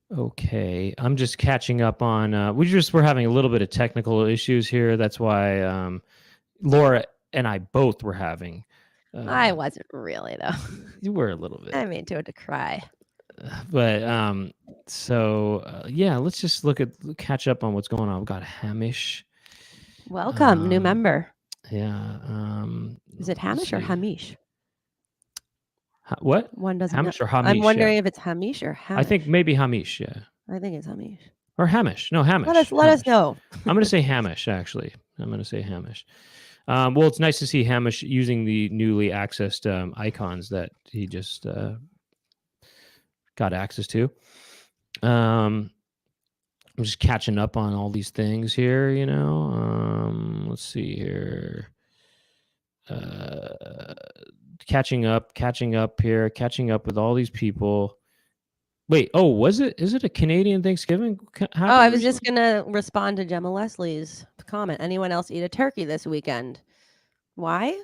Okay, I'm just catching up on. We're having a little bit of technical issues here. That's why Laura and I both were having. I wasn't really though. You were a little bit. I mean, to cry. But yeah, let's just catch up on what's going on. We've got Hamish. Welcome, new member. Yeah. Is it Hamish or Hamish? What? One doesn't Hamish know. or Hamish? I'm wondering if it's Hamish or Hamish. I think maybe Hamish. Yeah. I think it's Hamish. Or Hamish. No, Hamish. Let us know. I'm going to say Hamish, actually. I'm going to say Hamish. Well, it's nice to see Hamish using the newly accessed icons that he just got access to. I'm just catching up on all these things here, you know. Let's see here. Catching up here, catching up with all these people. Wait, is it a Canadian Thanksgiving? I was just going to respond to Gemma Leslie's comment. Anyone else eat a turkey this weekend? Why?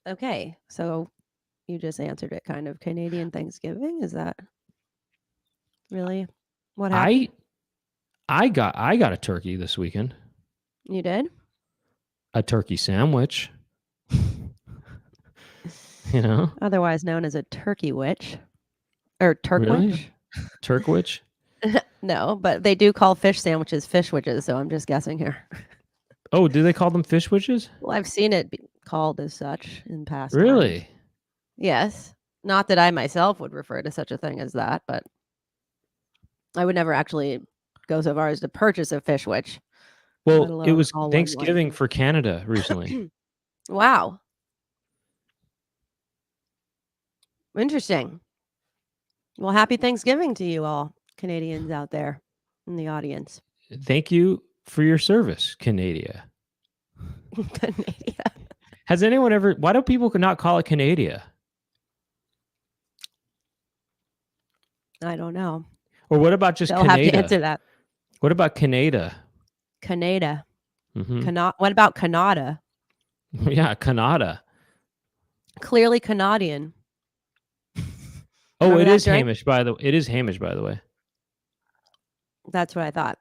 Okay, so you just answered it kind of. Canadian Thanksgiving? Is that really what happened? I got a turkey this weekend. You did? A turkey sandwich. You know? Otherwise known as a turkey witch. Or turk really? witch? Turk witch? No, but they do call fish sandwiches fish witches, so I'm just guessing here. Oh, do they call them fish witches? Well, I've seen it called as such in past Really? times. Yes. Not that I myself would refer to such a thing as that, but I would never actually go so far as to purchase a fish witch. Well, it was Thanksgiving for Canada recently. Wow. Interesting. Well, happy Thanksgiving to you all, Canadians out there in the audience. Thank you for your service, Canada. Canada. Has anyone ever... Why do people not call it Canada? I don't know. Or what about just They'll Canada? have to answer that. What about Canada? Canada. Mm-hmm. What about Canada? Yeah, Canada. Clearly Canadian. Oh, it is Hamish, by the way. It is Hamish, by the way. That's what I thought.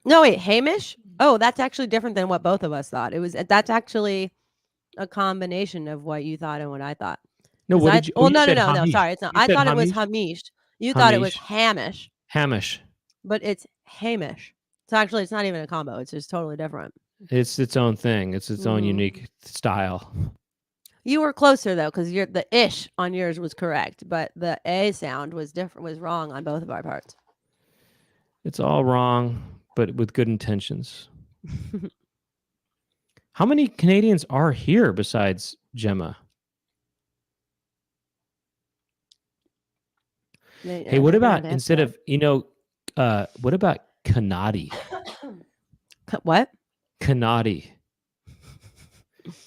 No, wait, Hamish? Oh, that's actually different than what both of us thought. That's actually a combination of what you thought and what I thought. No, what did you... Well, no, sorry, it's not. I thought it was Hamish. You thought it was Hamish. Hamish. But it's Hamish. So actually, it's not even a combo. It's just totally different. It's its own thing. It's its own unique style. You were closer though, because the ish on yours was correct, but the A sound was different. Was wrong on both of our parts. It's all wrong, but with good intentions. How many Canadians are here besides Gemma? Hey, what about instead of what about Kanadi? What? Kanadi.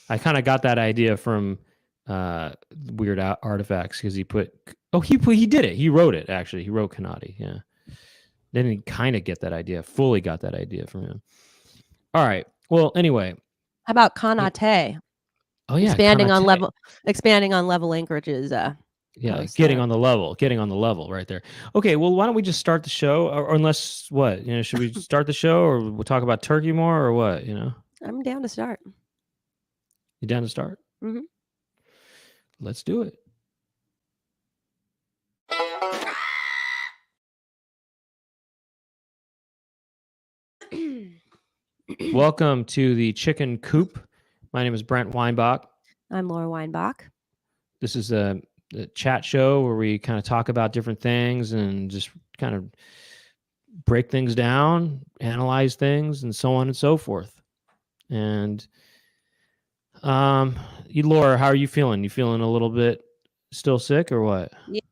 I kind of got that idea from Weird Artifacts because he did it. He wrote it actually. He wrote Kanadi. Yeah. Didn't kind of get that idea. Fully got that idea from him. All right. Well, anyway. How about Kanate? Oh yeah. Expanding on level Anchorage's. Yeah, getting on the level right there. Okay, well, why don't we just start the show? Or unless what? Should we start the show, or we'll talk about turkey more, or what? I'm down to start. You down to start? Mm-hmm. Let's do it. Welcome to the Chicken Coop. My name is Brent Weinbach. I'm Laura Weinbach. This is a chat show where we kind of talk about different things and just kind of break things down, analyze things, and so on and so forth. And Laura, how are you feeling? You feeling a little bit still sick or what? Yes.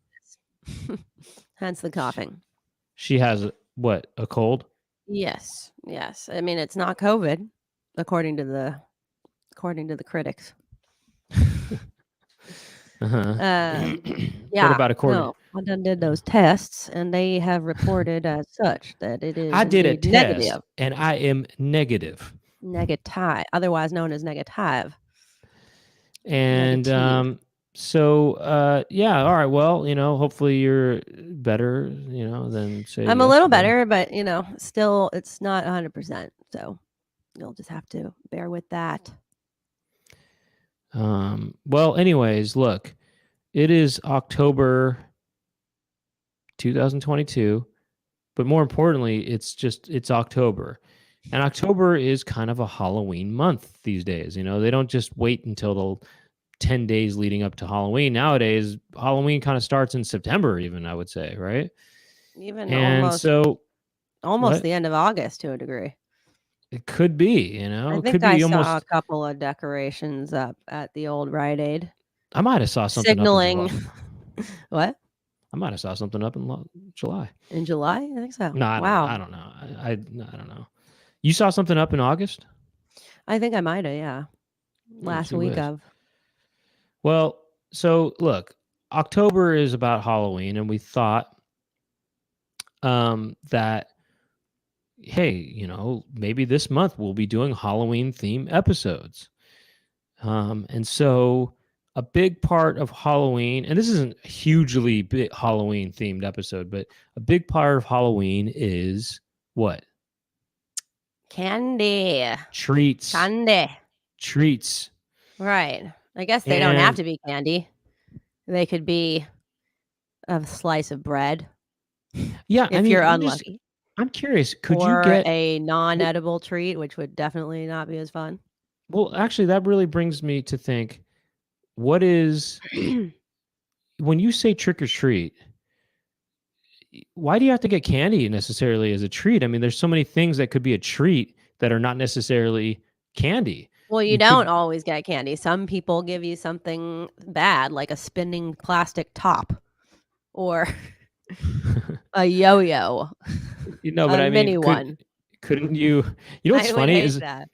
Hence the coughing. She has a cold? Yes. I mean, it's not COVID, according to the critics. Yeah. What about according? No, I done did those tests, and they have reported as such that it is. I did a test, negative, and I am negative. Negative, otherwise known as negative. And So yeah, all right. Well, hopefully you're better, than say I'm a little yesterday. better, but still it's not 100%. So you'll just have to bear with that. Well, anyways, look, it is October 2022, but more importantly, it's October. And October is kind of a Halloween month these days. They don't just wait until the 10 days leading up to Halloween. Nowadays, Halloween kind of starts in September, even, I would say, right? Even And almost so, what? the end of August to a degree. It could be, I it could think I be saw a almost. couple of decorations up at the old Rite Aid I might have saw something up in July. signaling what? I might have saw something up in July. In July? I think so. No, I Wow. don't know. I don't know. You saw something up in August? I think I might have, yeah. Last Gee week whiz. of. Well, so look, October is about Halloween, and we thought that, hey, maybe this month we'll be doing Halloween theme episodes. And so a big part of Halloween, and this isn't a hugely big Halloween themed episode, but a big part of Halloween is what? Candy. Treats. Candy. Treats. Right. I guess they don't have And to be candy. They could be a slice of bread yeah, I if mean, you're unlucky. I'm curious, could you Or get a non-edible treat, which would definitely not be as fun. well, actually that really brings me to think, what is when you say trick or treat, why do you have to get candy necessarily as a treat? I mean, there's so many things that could be a treat that are not necessarily candy. Well, you You don't could always get candy. Some people give you something bad, like a spinning plastic top or a yo-yo, but a I mean, mini one. couldn't you? What's I would funny hate is that.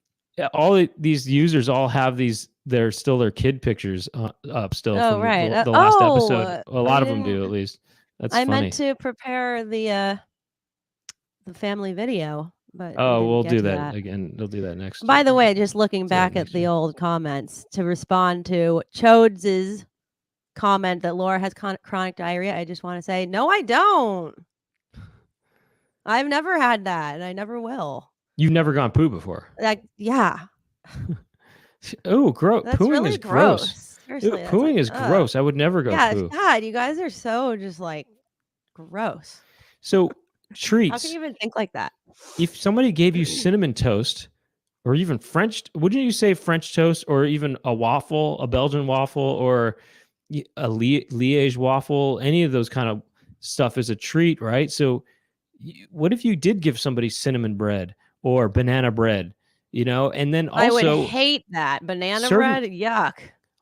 these users all have they're still their kid pictures up still Oh, from right. the last episode. A We lot of them didn't do, at least. That's I meant funny. to prepare the family video, but we Oh, didn't we'll get do to that that. again. They'll do that next. By the way, just looking Do that back at next the year. old comments to respond to Chodes' comment that Laura has chronic diarrhea, I just want to say, no, I don't. I've never had that, and I never will. You've never gone poo before. Like, yeah, Oh, gross! that's Pooing really is gross. gross. Ew, Seriously, that's like, pooing is ugh. gross. I would never go Yeah, poo. God, you guys are so just like gross. So How can treats. you even think like that? If somebody gave you cinnamon toast, or even wouldn't you say French toast, or even a waffle, a Belgian waffle, or a Liège waffle? Any of those kind of stuff is a treat, right? So, what if you did give somebody cinnamon bread or banana bread? And then I would also hate that. Banana certain bread, yuck.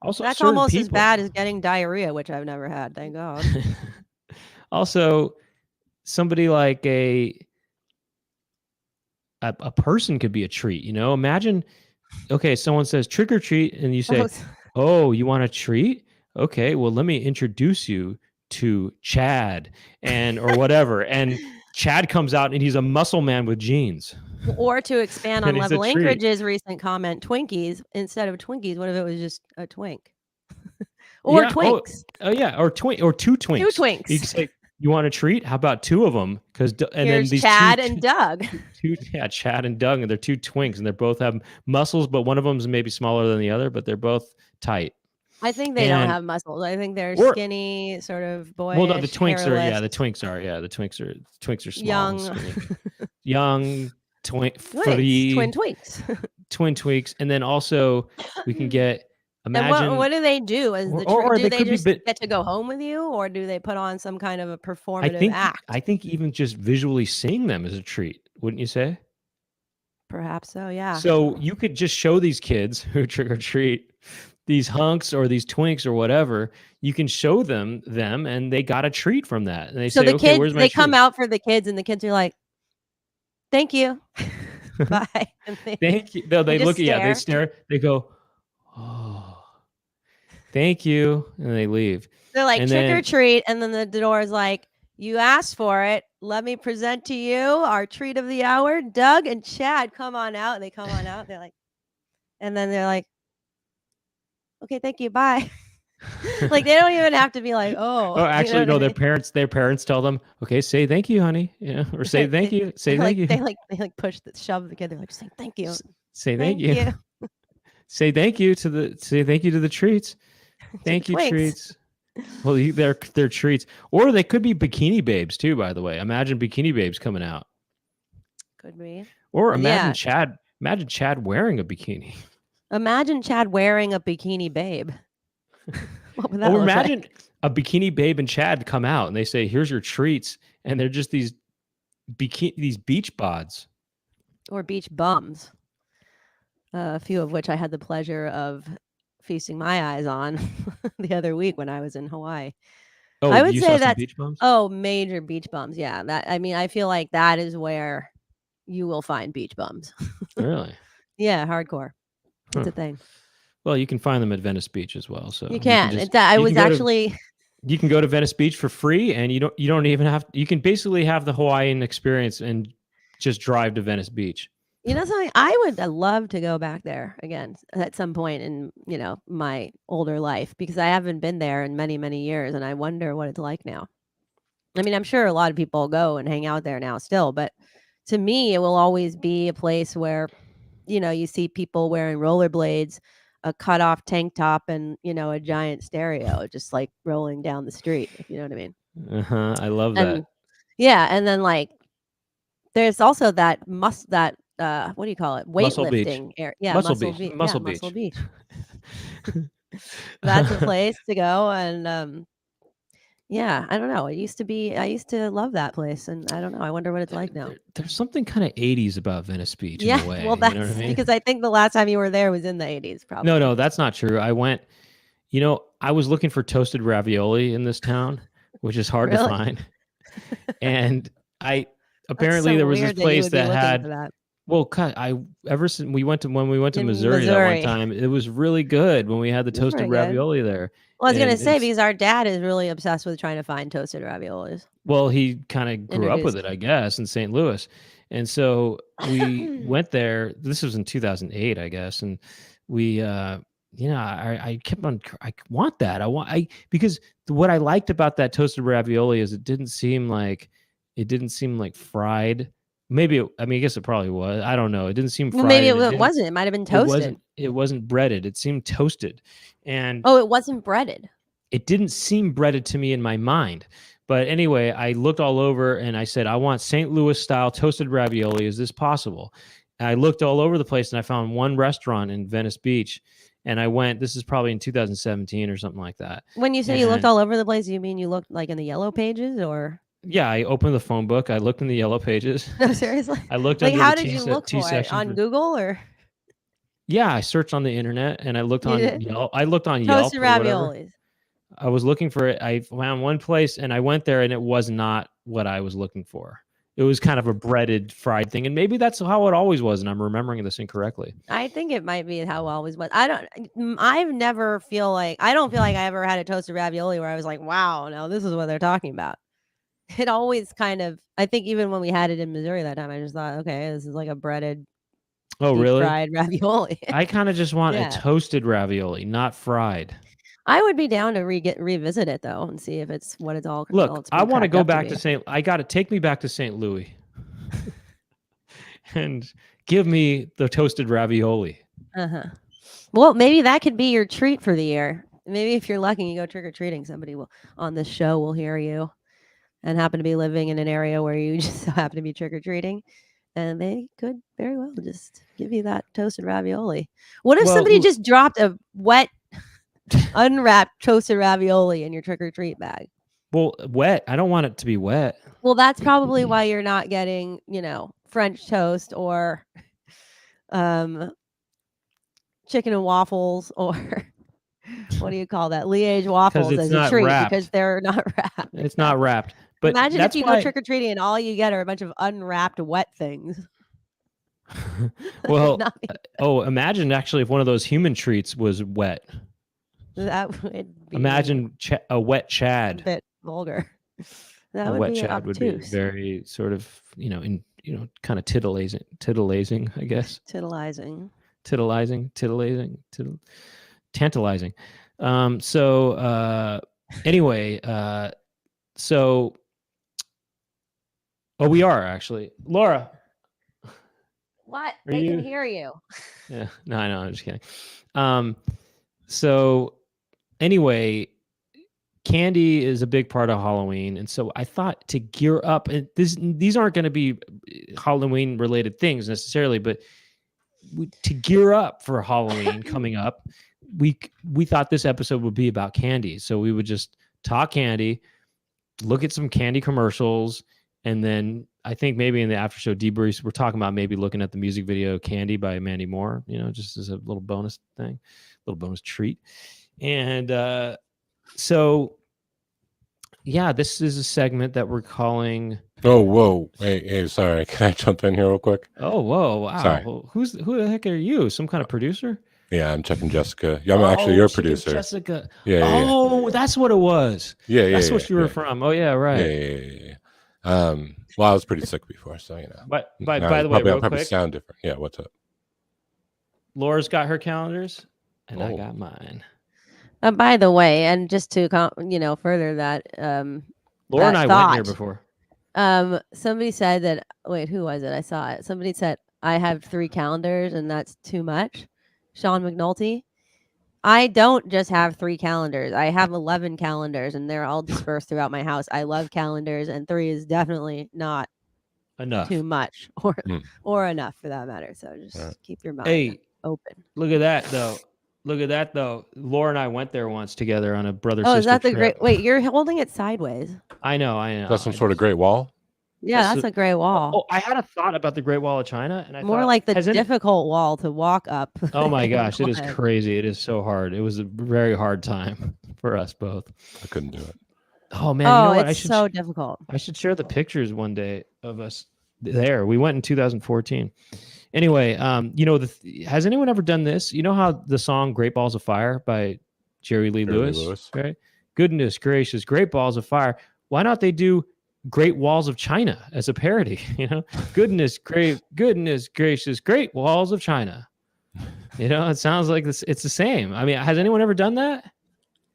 That's certain almost as people. bad as getting diarrhea, which I've never had, thank God. Also, somebody like a person could be a treat. Imagine, okay, someone says trick or treat, and you say, "Oh, you want a treat? Okay, well, let me introduce you to Chad," or whatever. And Chad comes out, and he's a muscle man with jeans. Or to expand on And it's a Level treat. Anchorage's recent comment, Twinkies, instead of Twinkies, what if it was just a twink? Or Yeah. Twinks. Oh, yeah. Or two Twinks. Two Twinks. You can say, "You want a treat? How about two of them?" And Here's then these Chad and Doug. Chad and Doug, and they're two twinks, and they both have muscles, but one of them's maybe smaller than the other, but they're both tight. I think they don't have muscles. I think they're Or skinny, sort of boyish, well, no, the twinks hairless, are the twinks are small, young, and skinny. Young twin twinks, twinks. twin tweaks, and then also we can get And what do they do as the or do they they could just be get to go home with you, or do they put on some kind of a I performative act? think even just visually seeing them is a treat, wouldn't you say? Perhaps so, yeah. So you could just show these kids who trick or treat, these hunks or these twinks or whatever, you can show them, and they got a treat from that. And they So say, the "Okay, kids, where's my they treat?" come out for the kids, and the kids are like, "Thank you, bye." And Thank you. No, they look. just Yeah, they stare. stare. They go, "Oh, thank you," and they leave. They're like, And "Trick or then treat," and then the door is like, "You asked for it. Let me present to you our treat of the hour. Doug and Chad, come on out." And they come on out. They're like, and then they're like, "Okay, thank you, bye." Like they don't even have to be like, Oh, oh, you know actually, what I no. mean? Their parents tell them, "Okay, say thank you, honey," or say thank you, say thank you, They push shove the kid. They're like saying thank you, say thank thank you, you say thank you to the treats, to the thank you twinks. treats. Well, they're treats, or they could be bikini babes too. By the way, imagine bikini babes coming out, Could be. or Yeah. Imagine Chad wearing a bikini. Imagine Chad wearing a bikini babe. What would that Or look imagine like? a bikini babe and Chad come out and they say, "Here's your treats," and they're just these beach bods. Or beach bums. A few of which I had the pleasure of feasting my eyes on the other week when I was in Hawaii. Oh, I would you saw say some that's beach bums? major beach bums. Yeah, I feel like that is where you will find beach bums. Really? Yeah, hardcore. It's Huh. a thing. Well, you can find them at Venice Beach as well. So You can. just I you was can go to actually you can go to Venice Beach for free, and you don't even have you can basically have the Hawaiian experience and just drive to Venice Beach. something I would love to go back there again at some point in, my older life because I haven't been there in many, many years and I wonder what it's like now. I mean, I'm sure a lot of people go and hang out there now still, but to me, it will always be a place where, you see people wearing rollerblades, a cut off tank top, and, a giant stereo just like rolling down the street, if you know what I mean. I love that. And yeah, and then like there's also that what do you call it? Muscle Beach. Weightlifting area. Yeah, Muscle Beach. Muscle Muscle Beach. Beach. That's a place to go and yeah, I don't know. I used to love that place and I don't know. I wonder what it's like now. There's something kind of 80s about Venice Beach in a Yeah, well way. You know what I that's mean? because I think the last time you were there was in the 80s No, probably. no, that's not true. I went, I was looking for toasted ravioli in this town, which is hard to Really? find. And I That's apparently so there was this weird that you place would be that looking for had that. well, I ever since when we went to In Missouri that one Missouri. time, it was really good when we had the That's toasted pretty good. ravioli there. Well, I was gonna And say it's because our dad is really obsessed with trying to find toasted raviolis. well, he kind of grew up with Introduced. it, I guess, in St. Louis. And so we went there. This was in 2008, I guess. And we, I kept on, I want that. Because what I liked about that toasted ravioli is it didn't seem like fried. Maybe, I guess it probably was. I don't know. It didn't seem Well, fried maybe and it wasn't. It might have been toasted. it wasn't breaded. It seemed toasted. And Oh, it wasn't breaded. it didn't seem breaded to me in my mind. But anyway, I looked all over and I said, I want St. Louis style toasted ravioli. Is this possible? And I looked all over the place and I found one restaurant in Venice Beach. And I went, this is probably in 2017 or something like that. When you say you looked And all over the place, you mean you looked like in the yellow pages or yeah, I opened the phone book. I looked in the yellow pages. no, seriously? I looked Like under the how did you look T for it? section. On Google or Yeah, I searched on the internet and I looked you on did? Yelp. I looked on Yelp Toasted or whatever. raviolis. I was looking for it. I found one place and I went there and it was not what I was looking for. It was kind of a breaded fried thing. And maybe that's how it always was. And I'm remembering this incorrectly. I think it might be how it always was. I've never I don't feel like I ever had a toasted ravioli where I was like, wow, now this is what they're talking about. It always kind of, I think even when we had it in Missouri that time, I just thought, okay, this is like a breaded, Oh, deep really? fried ravioli. I kind of just want a Yeah. toasted ravioli, not fried. I would be down to revisit it though and see if it's what it's all Look, it's I been want to cracked go up to back be. to I got to take me back to St. Louis and give me the toasted ravioli. Uh-huh. Well, maybe that could be your treat for the year. Maybe if you're lucky, you go trick or treating. Somebody will on this show will hear you and happen to be living in an area where you just so happen to be trick or treating, and they could very well just give you that toasted ravioli. What if somebody just dropped a wet, unwrapped toasted ravioli in your trick or treat bag? Well, wet. I don't want it to be wet. Well, that's probably why you're not getting, French toast or chicken and waffles or what do you call that? Liège waffles it's as a not treat wrapped. because they're not wrapped. It's not wrapped. But imagine if that's you why... go trick or treating and all you get are a bunch of unwrapped wet things. Well, imagine actually if one of those human treats was wet. That would be Imagine a wet Chad. a bit vulgar. That A would wet be Chad obtuse. would be very sort of, kind of titillazing, I guess. Tantalizing. Tantalizing. Anyway, so we are actually. Laura, What? Are They can you- hear you. yeah, no, I know, I'm just kidding. So anyway, candy is a big part of Halloween, and so I thought to gear up, and these aren't going to be Halloween related things necessarily, but to gear up for Halloween coming up, we thought this episode would be about candy. So we would just talk candy, look at some candy commercials, and then I think maybe in the after show debriefs, we're talking about maybe looking at the music video "Candy" by Mandy Moore, just as a little bonus thing, little bonus treat. And so yeah, this is a segment that we're calling. Oh, whoa. Hey, sorry. Can I jump in here real quick? Oh, whoa. Wow. Sorry. Who the heck are you? Some kind of producer? Yeah, I'm checking Jessica. Yeah, I'm actually your Chicken producer. Jessica. Yeah. Oh, that's what it was. Yeah. That's what you were from. Oh, yeah, right. Yeah. Well, I was pretty sick before, so But by the way, real probably quick, sound different. Yeah, what's up? Laura's got her calendars, and I got mine. By the way, and just to further that, Laura and I went here before. Somebody said that. Wait, who was it? I saw it. Somebody said I have 3 calendars, and that's too much. Sean McNulty. I don't just have 3 calendars. I have 11 calendars, and they're all dispersed throughout my house. I love calendars, and 3 is definitely not Enough. too much, or enough for that matter. So just keep your mind open. Look at that, though. Laura and I went there once together on a brother-sister Oh, is that the trip. great? Wait, you're holding it sideways. I know. That's some sort of Great Wall? Yeah, that's a Great Wall. Oh, I had a thought about the Great Wall of China, and I more thought, like the difficult wall to walk up. Oh my gosh, it is crazy. It is so hard. It was a very hard time for us both. I couldn't do it. Oh man, you know what? It's so difficult. I should share the pictures one day of us there. We went in 2014. Anyway, has anyone ever done this? You know how the song "Great Balls of Fire" by Jerry Lee Lewis, right? Goodness gracious, Great Balls of Fire. Why not they do Great Walls of China as a parody? Goodness gracious, Great Walls of China. It sounds like this. It's the same. I mean, has anyone ever done that?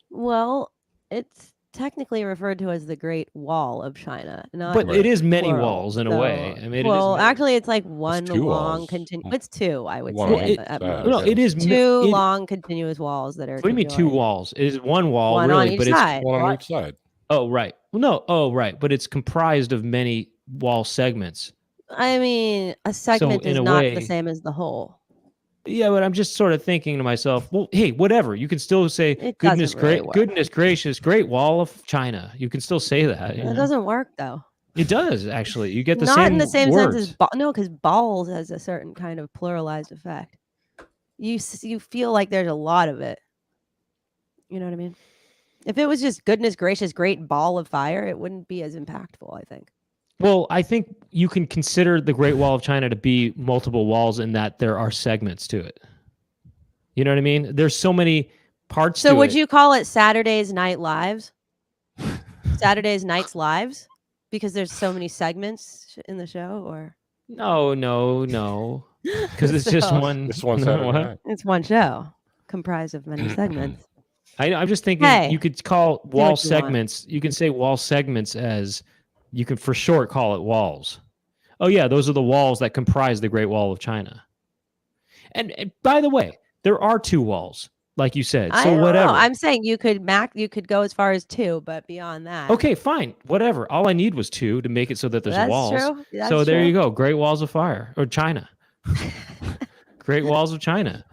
Well, it's technically referred to as the Great Wall of China, but it is many walls in a way. I mean, actually, it's like one long continuous. It's 2, I would say. It is 2 long continuous walls that are. What do you mean 2 walls? It is one wall, one really, on each but side. it's one on each side. Oh right. Right. But it's comprised of many wall segments. I mean, a segment is not the same as the whole. Yeah, but I'm just sort of thinking to myself, well, hey, whatever. You can still say goodness gracious, Great Wall of China. You can still say that. It doesn't work though. It does actually. You get the not same in the same words. sense as no, because balls has a certain kind of pluralized effect. You feel like there's a lot of it. You know what I mean? If it was just goodness gracious, great ball of fire, it wouldn't be as impactful, I think. Well, I think you can consider the Great Wall of China to be multiple walls in that there are segments to it. You know what I mean? There's so many parts to it. So would you call it Saturday's Night Lives? Saturday's Nights Lives? Because there's so many segments in the show, or? No. Because it's just one. It's one Saturday night. It's one show comprised of many segments. I'm just thinking you could call wall segments. You can say wall segments as you can for short call it walls. Oh yeah, those are the walls that comprise the Great Wall of China. And by the way, there are 2 walls, like you said. So whatever. I'm saying you could go as far as 2, but beyond that. Okay, fine, whatever. All I need was 2 to make it so that there's walls. True. That's so there true. you go. Great Walls of Fire or China. Great Walls of China.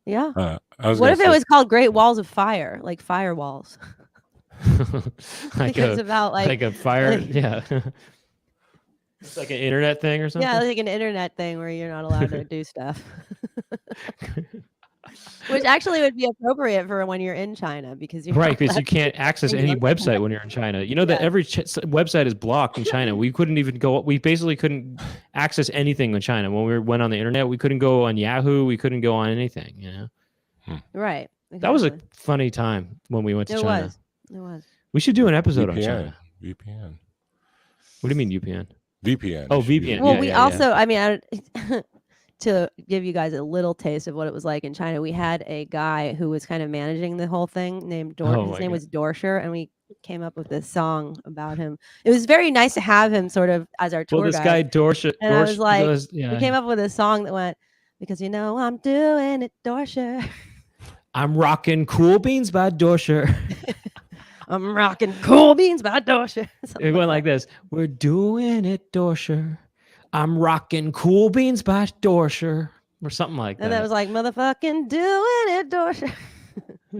Yeah. What if it was called Great Walls of Fire, like firewalls? like a fire. Yeah. It's like an internet thing or something. Yeah, like an internet thing where you're not allowed to do stuff. Which actually would be appropriate for when you're in China because you're right, because you can't access any website when you're in China. You know that every website is blocked in China. We couldn't even go. We basically couldn't access anything in China when we went on the internet. We couldn't go on Yahoo. We couldn't go on anything. Right. Exactly. That was a funny time when we went to China. It was. We should do an episode on China. VPN. What do you mean UPN? VPN. Oh, VPN. Well, I mean, to give you guys a little taste of what it was like in China, we had a guy who was kind of managing the whole thing named Oh his my name God. was Dorsher, and we came up with this song about him. It was very nice to have him sort of as our Well, tour this guide. guy Dorsher, And I was like, we yeah, came up with a song that went, because I'm doing it, Dorsher. I'm rocking Cool Beans by Dorsher. I'm rocking Cool Beans by Dorsher. It went like this. We're doing it, Dorsher. I'm rocking Cool Beans by Dorsher. Or something like And that that. was like, motherfucking doing it, Dorsher.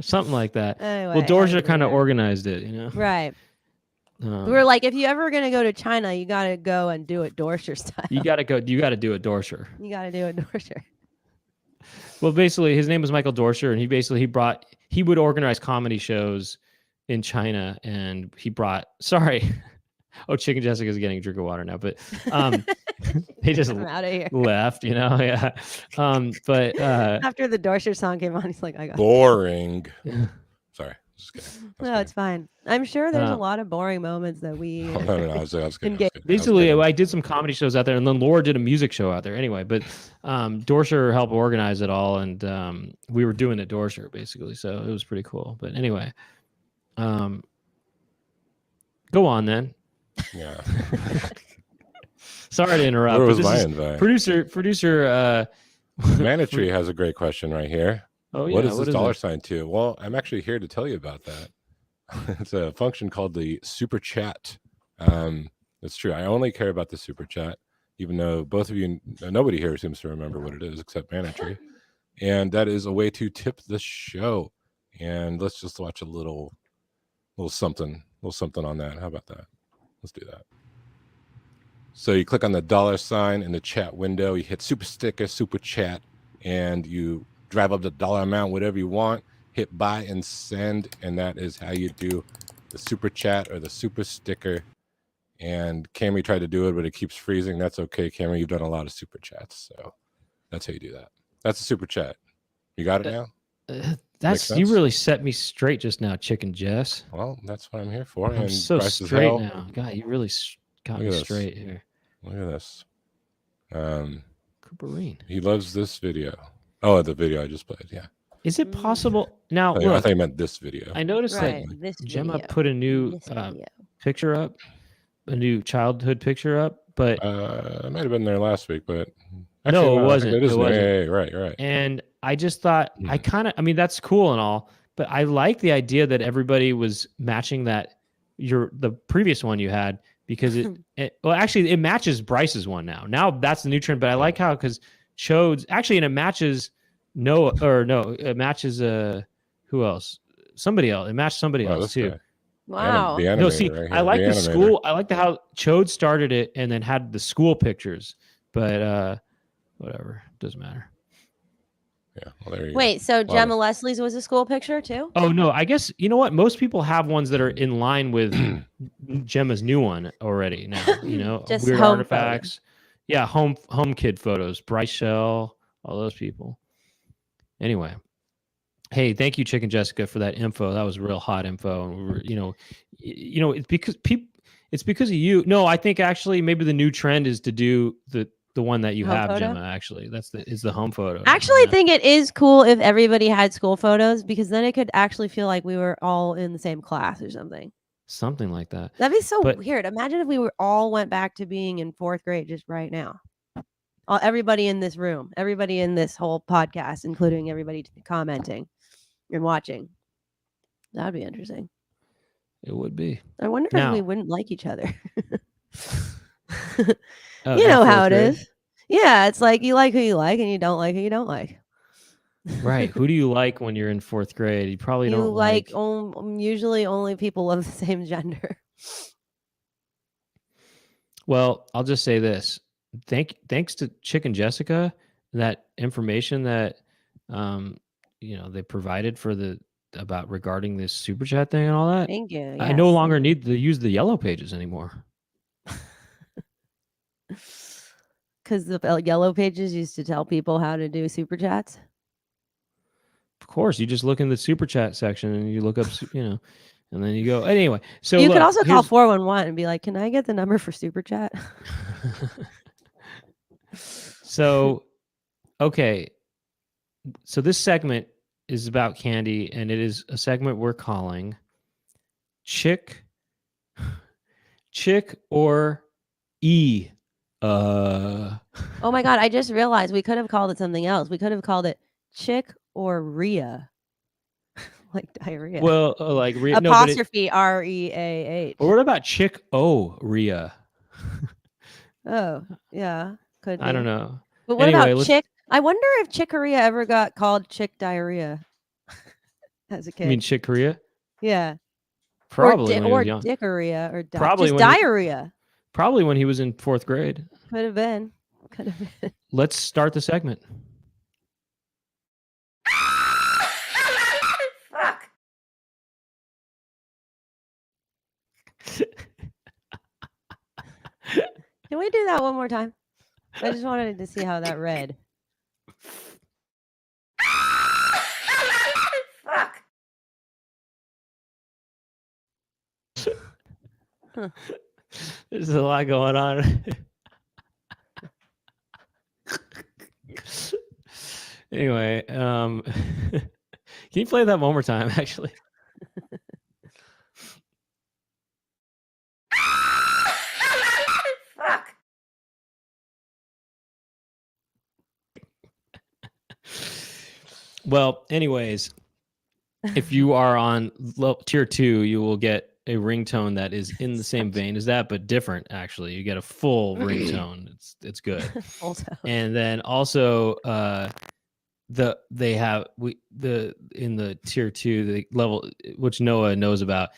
Something like that. Anyway, Well, I had to Dorsher do kind of that. organized it, you know? Right. We were like, if you ever going to go to China, you got to go and do it Dorsher style. You got to go. You got to do it, Dorsher. You got to do it Dorsher. Well, basically, his name was Michael Dorsher, and he would organize comedy shows in China, and he brought. Sorry, oh, Chicken Jessica's getting a drink of water now, but they just I'm out of here. left, you know, yeah. But After the Dorsher song came on, he's like, I got Boring. yeah. Sorry. Just kidding. No, it's fine. I'm sure there's Uh, a lot of boring moments that we No, I was kidding. I was kidding. Basically, I did some comedy shows out there, and then Laura did a music show out there. Anyway, but Dorsher helped organize it all, and we were doing it Dorsher basically, so it was pretty cool. But anyway, go on then. Yeah. Sorry to interrupt. Where but was this my is invite? producer. Manitree has a great question right here. Oh yeah, What is this dollar it? sign to? Well, I'm actually here to tell you about that. It's a function called the super chat. It's true. I only care about the super chat, even though both of you, nobody here seems to remember what it is except Manitree. And that is a way to tip the show. And let's just watch a little something on that. How about that? Let's do that. So you click on the dollar sign in the chat window, you hit super sticker, super chat, and you drive up the dollar amount, whatever you want, hit buy and send, and that is how you do the super chat or the super sticker. And Camry tried to do it, but it keeps freezing. That's okay, Camry. You've done a lot of super chats, so that's how you do that. That's a super chat. You got it now? You really set me straight just now, Chicken Jess. Well, that's what I'm here for. I'm and so Bryce is straight hell. now. God, you really got me straight here. Look at this. Cooperine. He loves this video. Oh, the video I just played. Yeah. Is it possible now? I Look, thought you meant this video. I noticed right, that this Gemma video. put a new This video. picture up, a new childhood picture up, but It might have been there last week, but no, it wasn't. It is It wasn't. Yeah, right. And I just thought I mean, that's cool and all, but I like the idea that everybody was matching that the previous one you had, because it matches Bryce's one now. Now that's the new trend, but I like how, because Chode's actually, and it matches it matches who else? Somebody else. It matched somebody else too. Guy. Wow. The No, see, right I here, like the animator. school. I like how Chode started it and then had the school pictures, but whatever, doesn't matter. Yeah, well, there you Wait, so Gemma Leslie's was a school picture too? Oh no, I guess you know what? Most people have ones that are in line with Gemma's new one already now. You know, Just weird home artifacts. photos. Yeah, home kid photos. Bryce Shell, all those people. Anyway, hey, thank you, Chicken Jessica, for that info. That was real hot info, and we were, it's because it's because of you. No, I think actually maybe the new trend is to do the one that you Home have, photo? Gemma. Actually, is the home photo. Actually, Yeah. I think it is cool if everybody had school photos, because then it could actually feel like we were all in the same class or something. Something like that. That'd be so But- weird. Imagine if we all went back to being in 4th grade just right now. Everybody in this room, everybody in this whole podcast, including everybody commenting and watching. That'd be interesting. It would be. I wonder Now- if we wouldn't like each other. Oh, You in know how 4th it grade? is. Yeah, it's like you like who you like and you don't like who you don't like. Right. Who do you like when you're in 4th grade? You probably You don't like usually only people of the same gender. Well, I'll just say this. Thanks to Chicken Jessica, that information that they provided regarding this super chat thing and all that. Thank you. I no yes. longer need to use the yellow pages anymore. Because the yellow pages used to tell people how to do super chats. Of course, you just look in the super chat section and you look up, and then you go anyway. So You could look, also call here's- 411 and be like, "Can I get the number for super chat?" So Okay. So this segment is about candy, and it is a segment we're calling Chick or E. Oh my God, I just realized we could have called it something else. We could have called it chick or Rhea. Like diarrhea. Well, like no, but Apostrophe REAH. or what about Chick O Rhea? Oh, yeah. Could be. I don't know. But what Anyway, about chick? I wonder if chicoria ever got called chick diarrhea as a kid. You mean Chick Corea? Yeah. Probably when he or was young. dickoria or Probably just when he- diarrhea. Probably when he was in 4th grade. Could have been. Let's start the segment. Fuck. Can we do that one more time? I just wanted to see how that read. Fuck. There's a lot going on. Anyway, can you play that one more time, actually? Fuck. Well, anyways, if you are on tier 2, you will get a ringtone that is in the same vein as that, but different. Actually, you get a full ringtone. It's good. Full tone. And then also, they have in the tier 2 the level which Noah knows about.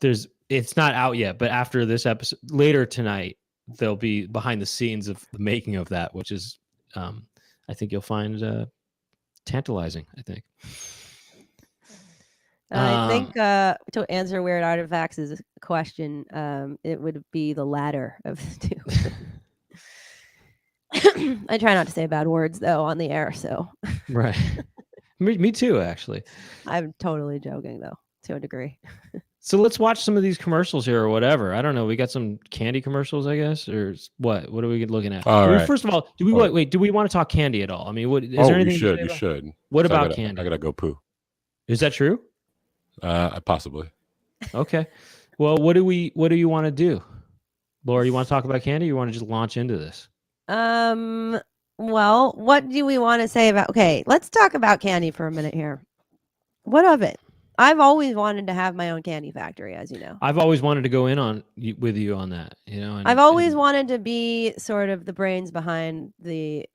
It's not out yet, but after this episode, later tonight, there'll be behind the scenes of the making of that, which is, I think you'll find tantalizing. I think. I think to answer Weird Artifacts' question, it would be the latter of the two. I try not to say bad words though on the air, so Right. Me too, actually. I'm totally joking though, to a degree. So let's watch some of these commercials here or whatever. I don't know. We got some candy commercials, I guess, or what? What are we looking at? All right. First of all, do we wait? Do we want to talk candy at all? I mean, what is there anything? You should. What So about candy? I gotta go poo. Is that true? Possibly. Okay. Well, what do you want to do? Laura, you want to talk about candy or you want to just launch into this? Well, what do we want to say about let's talk about candy for a minute here. What of it? I've always wanted to have my own candy factory, as you know. I've always wanted to go in with you on that, you know. I've always wanted to be sort of the brains behind the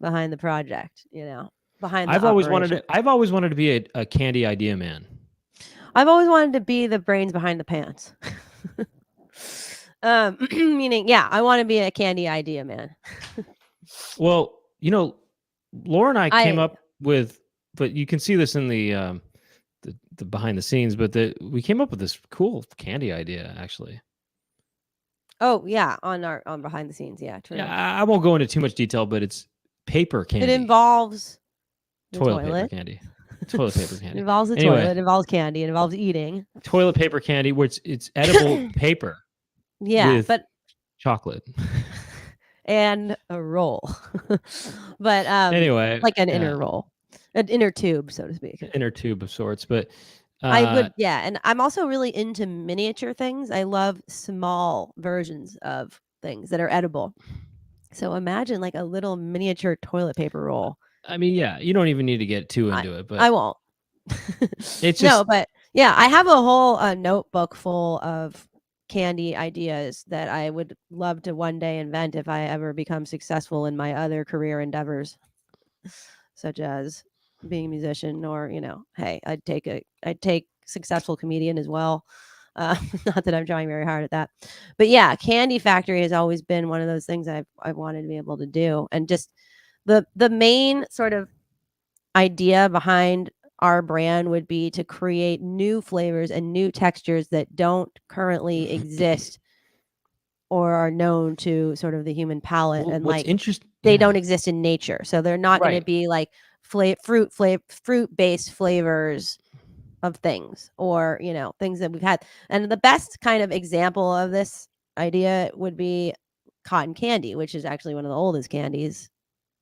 behind the project, you know. I've always wanted to be a candy idea man. I've always wanted to be the brains behind the pants. Meaning, yeah, I want to be a candy idea man. Well, you know, Laura and I came up with, but you can see this in the behind the scenes, but we came up with this cool candy idea actually. Oh yeah, on behind the scenes, yeah, true. Yeah, I won't go into too much detail, but it's paper candy. It involves toilet paper candy. Toilet paper candy. It involves the toilet. It involves candy. It involves eating. Toilet paper candy, where it's edible paper. Yeah, but chocolate and a roll. But anyway, like an inner roll, an inner tube, so to speak. An inner tube of sorts. But I would, yeah, and I'm also really into miniature things. I love small versions of things that are edible. So imagine like a little miniature toilet paper roll. I mean, yeah, you don't even need to get too into it, but I won't. It's just no, but yeah, I have a whole notebook full of candy ideas that I would love to one day invent if I ever become successful in my other career endeavors, such as being a musician, or hey, I'd take successful comedian as well. Not that I'm trying very hard at that, but yeah, candy factory has always been one of those things I've wanted to be able to do. And just the main sort of idea behind our brand would be to create new flavors and new textures that don't currently exist or are known to sort of the human palate. And what's interesting, they don't exist in nature, so they're not going to be like fruit-based flavors of things, or things that we've had. And the best kind of example of this idea would be cotton candy, which is actually one of the oldest candies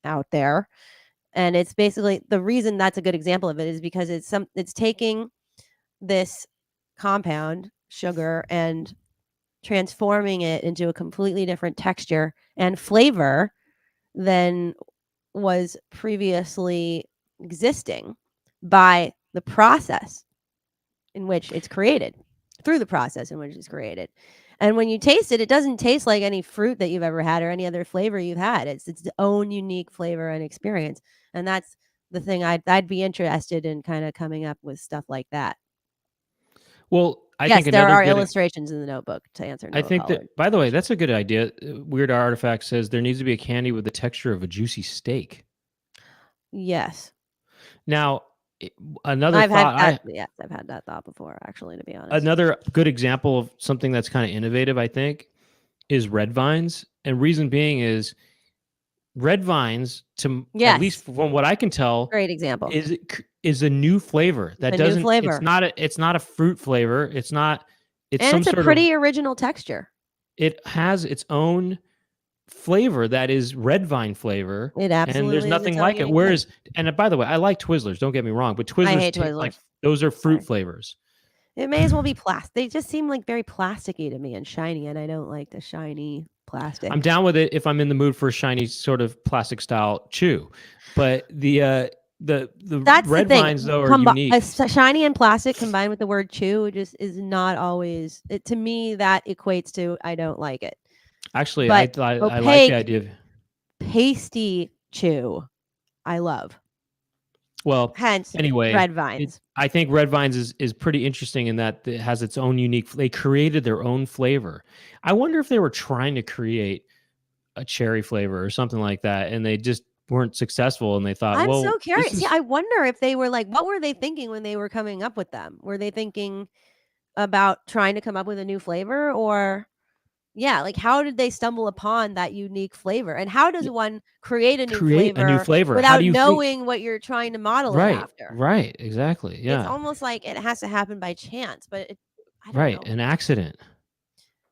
out there. And it's basically, the reason that's a good example of it is because it's taking this compound sugar and transforming it into a completely different texture and flavor than was previously existing by the process in which it's created, through the process in which it's created. And when you taste it, it doesn't taste like any fruit that you've ever had or any other flavor you've had. It's its own unique flavor and experience. And that's the thing I'd be interested in, kind of coming up with stuff like that. Well, I Yes, think there another are good. illustrations in the notebook to answer I Noah think Collard. that, by the way, that's a good idea. Weird Artifact says there needs to be a candy with the texture of a juicy steak. Yes. Now, another I've thought. had that. Yes, I've had that thought before, actually, to be honest. Another good example of something that's kind of innovative, I think, is red vines. And reason being is red vines, to at least Yes. from what I can tell, Great example. is a new flavor that A new doesn't. flavor. It's not a fruit flavor. It's not. It's And some it's a sort pretty of. original texture. It has its own flavor that is red vine flavor, It absolutely and there's is nothing its own like it. unique thing. Whereas, and by the way, I like Twizzlers. Don't get me wrong, but I Twizzlers hate taste like Twizzlers. those are fruit Sorry. flavors. It may as well be plastic. They just seem like very plasticky to me and shiny, and I don't like the shiny plastic. I'm down with it if I'm in the mood for a shiny sort of plastic style chew, but the That's red the thing. vines though are unique. Shiny and plastic combined with the word chew just is not always. To me, that equates to I don't like it. Actually, But I like the opaque, idea of. pasty chew, I love. Well, Hence, anyway, red vines. I think red vines is pretty interesting in that it has its own unique. They created their own flavor. I wonder if they were trying to create a cherry flavor or something like that, and they just weren't successful. And they thought, I'm well, so curious. this See, is I wonder if they were like, what were they thinking when they were coming up with them? Were they thinking about trying to come up with a new flavor, or yeah, like how did they stumble upon that unique flavor? And how does one create a new flavor How without do you knowing what you're trying to model it after? Right, exactly, It's yeah, almost like it has to happen by chance, but I don't right, know. an accident.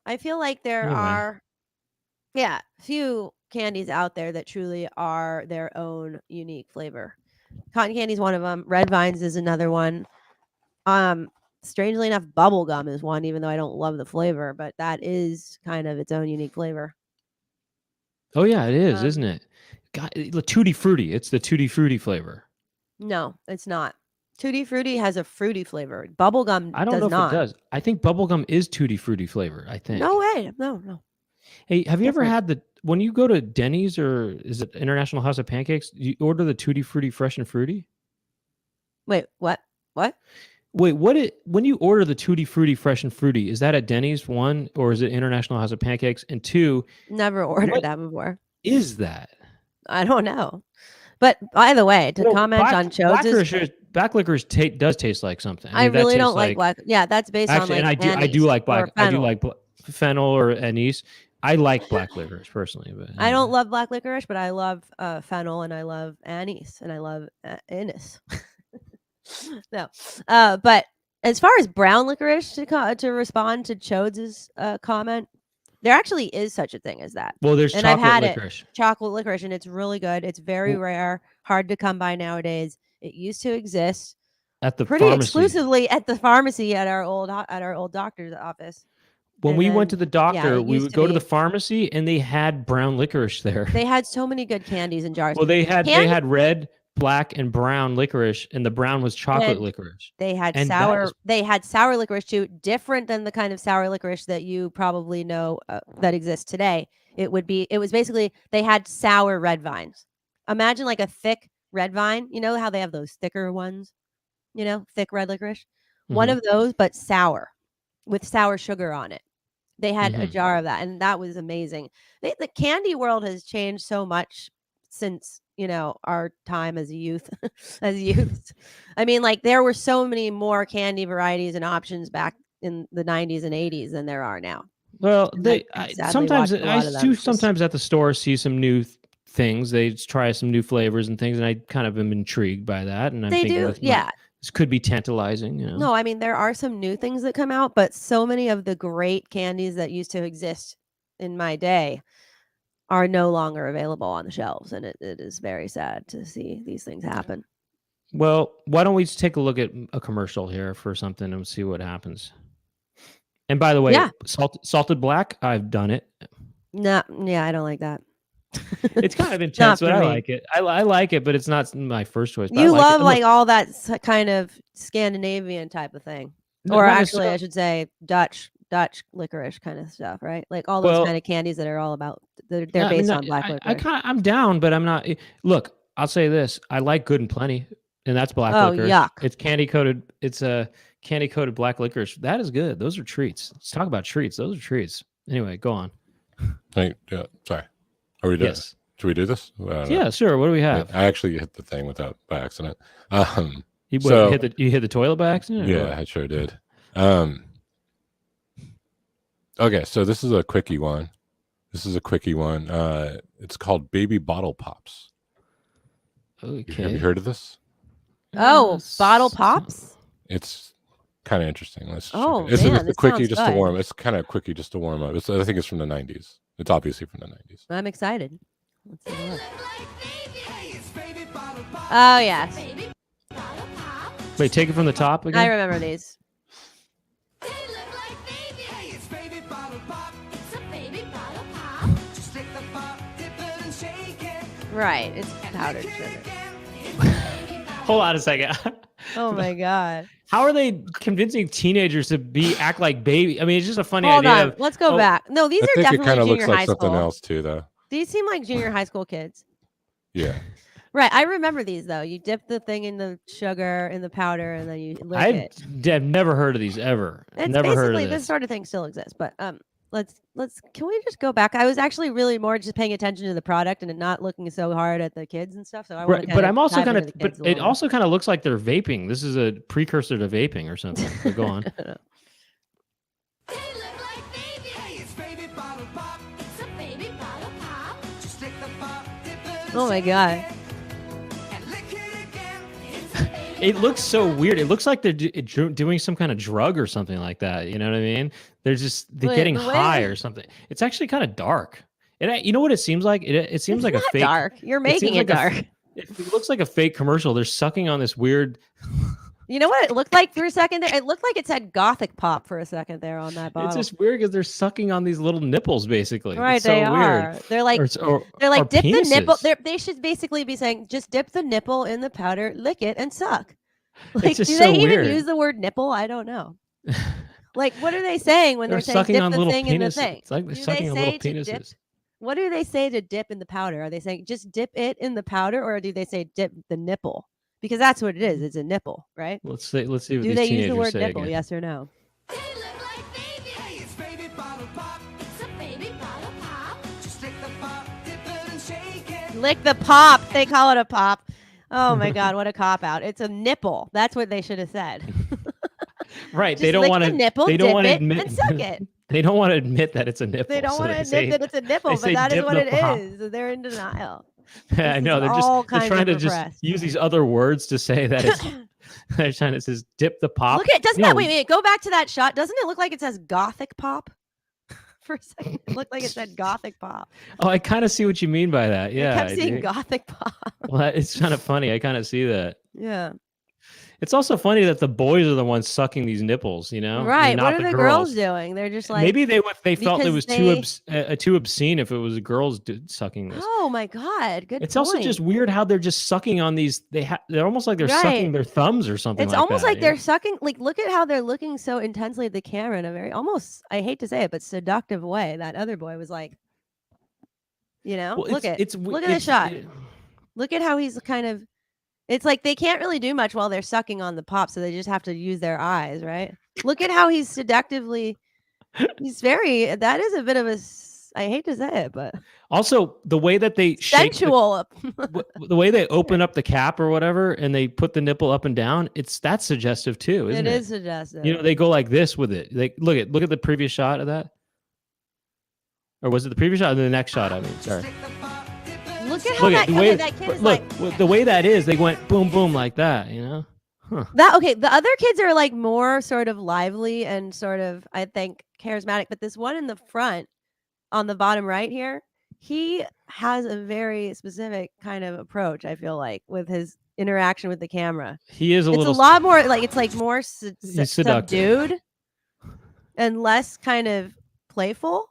I feel like there Anyway. are, few candies out there that truly are their own unique flavor. Cotton candy is one of them. Red vines is another one. Strangely enough, bubble gum is one, even though I don't love the flavor, but that is kind of its own unique flavor. Oh yeah, it is, isn't it? God, Tutti Frutti. It's the Tutti Frutti flavor. No, it's not. Tutti Frutti has a fruity flavor. Bubble gum I don't does know if not. it does. I think bubblegum is Tutti Frutti flavor. I think. No way. No. Hey, have you ever Different. had when you go to Denny's or is it International House of Pancakes? You order the Tutti Frutti Fresh and Fruity? Wait, what? What? Wait, when you order the Tutti Frutti Fresh and Fruity, is that at Denny's, one, or is it International House of Pancakes? And two, Never ordered that before. is that? I don't know. But by the way, to comment on Chodes, black licorice does taste like something. I really don't like black. Yeah, that's based on like and I do like black. I do fennel. like fennel or anise. I like black licorice personally, but I don't love black licorice, but I love fennel and I love anise and I love anise. No, but as far as brown licorice, to respond to Chodes' comment, there actually is such a thing as that. Well, there's and chocolate I've had licorice. Chocolate licorice, and it's really good. It's very rare, hard to come by nowadays. It used to exist at the pretty pharmacy. exclusively at the pharmacy at our old doctor's office. When we went to the doctor, we would go to the pharmacy, and they had brown licorice there. They had so many good candies in jars. Well, they had red, black, and brown licorice, and the brown was chocolate licorice. They had sour. They had sour licorice too, different than the kind of sour licorice that you probably know that exists today. It was basically they had sour red vines. Imagine like a thick red vine. You know how they have those thicker ones. Thick red licorice. One of those, but sour, with sour sugar on it. They had a jar of that, and that was amazing. The candy world has changed so much since our time as youth. I mean, like there were so many more candy varieties and options back in the 90s and 80s than there are now. Well, sometimes at the store see some new things. They try some new flavors and things, and I kind of am intrigued by that. And I'm thinking, this could be tantalizing. No, I mean there are some new things that come out, but so many of the great candies that used to exist in my day are no longer available on the shelves, and it is very sad to see these things happen. Well, why don't we just take a look at a commercial here for something and see what happens? And by the way, Yeah. salted black, I've done it. No, yeah, I don't like that. It's kind of intense, for but I me. like it. I like it, but it's not my first choice. But You I like love it. And like look, all that kind of Scandinavian type of thing, no, or not actually, I necessarily- should say Dutch licorice kind of stuff, right? Like all those Well, kind of candies that are all about they're yeah, I mean, based on black licorice. I'm down, but I'm not. Look, I'll say this: I like Good and Plenty, and that's black Oh, licorice. yuck. It's candy coated. It's a candy coated black licorice. That is good. Those are treats. Let's talk about treats. Those are treats. Anyway, go on. Hey, sorry. Are we doing? Yes. Should we do this? Yeah, sure. What do we have? I actually hit the thing by accident. You so- hit the toilet by accident? or Yeah, what? I sure did. Okay, so this is a quickie one. It's called Baby Bottle Pops. Okay. Have you heard of this? Oh, bottle s- pops. It's kind of interesting. Let's check Oh, it. It's man, a this quickie sounds just to good. warm. It's kind of quickie just to warm up. I think it's from the 90s. It's obviously from the 90s. I'm excited. Let's take a look. Oh yes, Wait, take it from the top again. I remember these. Right, it's powdered sugar. Hold on a second. Oh my god. How are they convincing teenagers to act like baby? I mean, it's just a funny Hold idea. on, let's go back. No, these I are think it definitely kind of junior looks high like something school. else too, though. These seem like junior high school kids. Yeah. Right, I remember these though. You dip the thing in the sugar in the powder, and then you lick I've never heard of these ever. It's Never heard basically of this this. sort of thing still exists, but let's can we just go back? I was actually really more just paying attention to the product and not looking so hard at the kids and stuff. So I want Right, but I'm also kind of, but but it also kind of looks like they're vaping. This is a precursor to vaping or something. But go on. Oh my god. It looks so weird. It looks like they're doing some kind of drug or something like that. You know what I mean? They're Wait, getting the way high they- or something. It's actually kind of dark. You know what it seems like? It seems It's like not a fake. dark. You're making seems it like a dark. It looks like a fake commercial. They're sucking on this weird. You know what it looked like for a second there? It looked like it said Gothic Pop for a second there on that bottle. It's just weird because they're sucking on these little nipples, basically. right, It's so they weird. are. They're like Or dip the nipple. penises. They should basically be saying just dip the nipple in the powder, lick it, and suck. Like, just do so they even weird. use the word nipple? I don't know. Like, what are they saying when They're they're saying sucking dip on the little thing in the penises. thing? It's like they're Do sucking they on say little to dip? penises. What do they say to dip in the powder? Are they saying just dip it in the powder, or do they say dip the nipple? Because that's what it is. It's a nipple, right? Let's see what Do these they use teenagers the word say nipple? again. Yes or no? Lick the pop. They call it a pop. Oh my god, what a cop out! It's a nipple. That's what they should have said. Right. Just They don't lick want the to. nipple, They don't dip want to it, admit. and suck it. They don't want to admit that it's a nipple. They don't so want to they admit say- that it's a nipple, say but that is dip what the it pop. is. They're in denial. I This know. is They're all they're kinds trying of to just repressed. use these other words to say that it's. They're trying to just dip the pop. Look at doesn't No, that wait, go back to that shot. Doesn't it look like it says Gothic Pop? For a second, it looked like it said Gothic Pop. Oh, I kind of see what you mean by that. Yeah. I kept I seeing do. Gothic Pop. Well, it's kind of funny. I kind of see that. Yeah. It's also funny that the boys are the ones sucking these nipples. You know, Right. Not What are the girls doing? They're just like, Maybe they felt it because was too obscene if it was girls sucking this. oh my god, good. It's also just weird how they're just sucking on these. They're almost like they're sucking Right. their thumbs or something. It's like almost that, like you they're know? sucking. Like, look at how they're looking so intensely at the camera in a very almost, I hate to say it, but seductive way. That other boy was like, Well, look at the it's- shot. Look at how he's kind of. It's like they can't really do much while they're sucking on the pop, so they just have to use their eyes, right? Look at how he's seductively. He's very. That is a bit of a. I hate to say it, but Also, the way that they shake sensual. the way they open up the cap or whatever, and they put the nipple up and down, that's suggestive too, isn't it? It is suggestive. You know, they go like this with it. They look at the previous shot of that, or was it the previous shot or the next shot? I mean, sorry. Look at how Look that, at the way. that kid is Look, like the way that is. They went boom, boom like that. You know. that. Okay, the other kids are like more sort of lively and sort of, I think, charismatic. But this one in the front, on the bottom right here, he has a very specific kind of approach, I feel like, with his interaction with the camera. He is a It's little. a lot more like it's like more He's seductive. subdued and less kind of playful.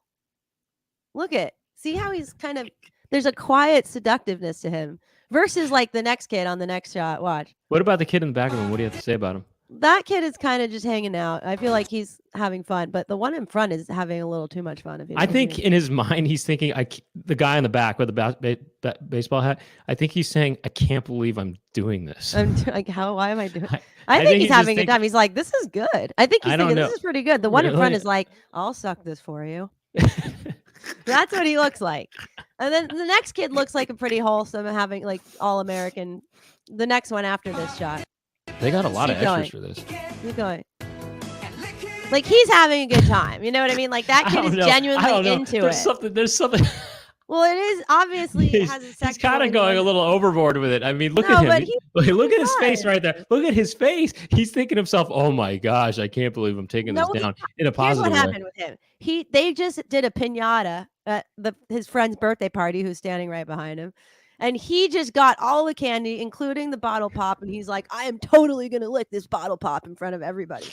See how he's kind of there's a quiet seductiveness to him versus like the next kid on the next shot. Watch. What about the kid in the back of him? What do you have to say about him? That kid is kind of just hanging out. I feel like he's having fun, but the one in front is having a little too much fun. I think in his mind he's thinking, the guy in the back with the baseball hat. I think he's saying, "I can't believe I'm doing this." I'm like, why am I doing? I think he's having a time. He's like, this is good. I think he's thinking this is pretty good. The one in front is like, I'll suck this for you. That's what he looks like. And then the next kid looks like a pretty wholesome, having like all American. The next one after this shot. They got a lot of extras for this. Keep going. Like he's having a good time. You know what I mean? Like that kid is genuinely into it. There's something. Well, it is obviously it has a sexual. He's kind of going a little overboard with it. I mean, look at him. Look at his face right there. Look at his face. He's thinking to himself, "Oh my gosh, I can't believe I'm taking this down in a positive way." Here's what happened with him. They just did a piñata at his friend's birthday party, who's standing right behind him. And he just got all the candy, including the bottle pop. And he's like, I am totally going to lick this bottle pop in front of everybody.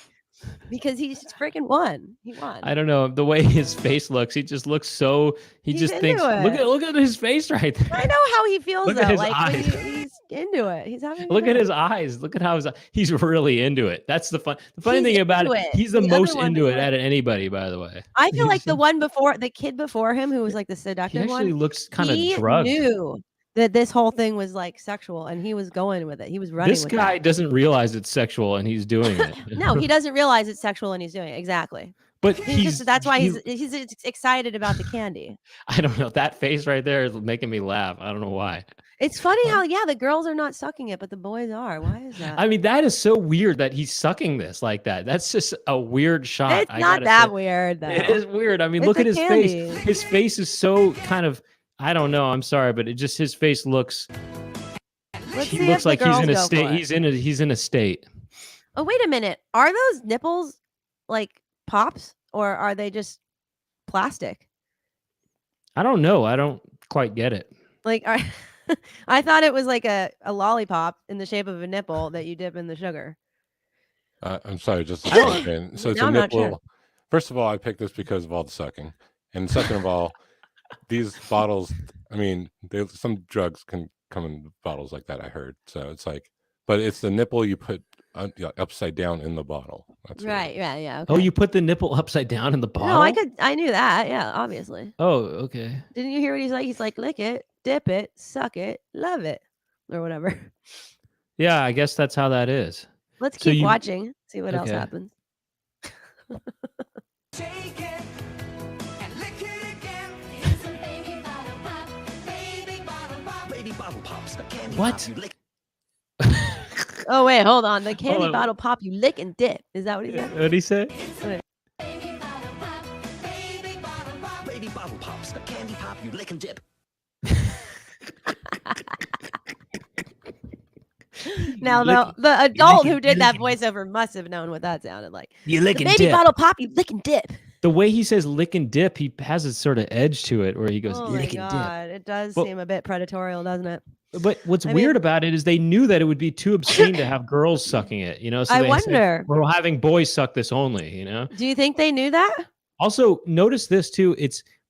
Because he's freaking won. He won. I don't know. The way his face looks, he just looks so, he's just thinks, look at his face right there. I know how he feels, look at his like eyes. He's into it. He's having Look at his eyes. Look at how he's really into it. That's the funny thing about it. He's the most into it out of anybody, by the way. I feel like the kid before him, who was like the seductive one. He actually looks kind of drugged. He knew that this whole thing was like sexual, and he was going with it. He was running. This guy doesn't realize it's sexual, and he's doing it. No, he doesn't realize it's sexual, and he's doing it exactly. But that's why he's excited about the candy. I don't know. That face right there is making me laugh. I don't know why. It's funny how the girls are not sucking it, but the boys are. Why is that? I mean, that is so weird that he's sucking this like that. That's just a weird shot. It's not that weird, though. It is weird. I mean, look at his face. His face is so kind of. I don't know. I'm sorry, but his face looks. He looks like he's in a state. He's in a state. Oh, wait a minute. Are those nipples like pops, or are they just plastic? I don't know. I don't quite get it. Like, I thought it was like a lollipop in the shape of a nipple that you dip in the sugar. I'm sorry, just a second. So it's a nipple. Sure. First of all, I picked this because of all the sucking, and second of all. These bottles, I mean, some drugs can come in bottles like that, I heard. So it's like, but it's the nipple you put upside down in the bottle. That's right. Yeah. Okay. Oh, you put the nipple upside down in the bottle? No, I knew that. Yeah, obviously. Oh, okay. Didn't you hear what he's like? He's like, lick it, dip it, suck it, love it, or whatever. Yeah, I guess that's how that is. Let's keep watching, see what else happens. Take it. Bottle pops, what? Oh wait, hold on. The candy bottle pop you lick and dip. Is that what he said? What did he say? Baby bottle pops, a candy pop you lick and dip. Now the adult who did that voiceover must have known what that sounded like. You lick and dip. Baby bottle pop you lick and dip. The way he says lick and dip, he has a sort of edge to it where he goes lick and dip. It does seem a bit predatorial, doesn't it? But what's weird about it is they knew that it would be too obscene to have girls sucking it, you know? So I wonder. We're having boys suck this only, you know? Do you think they knew that? Also, notice this too.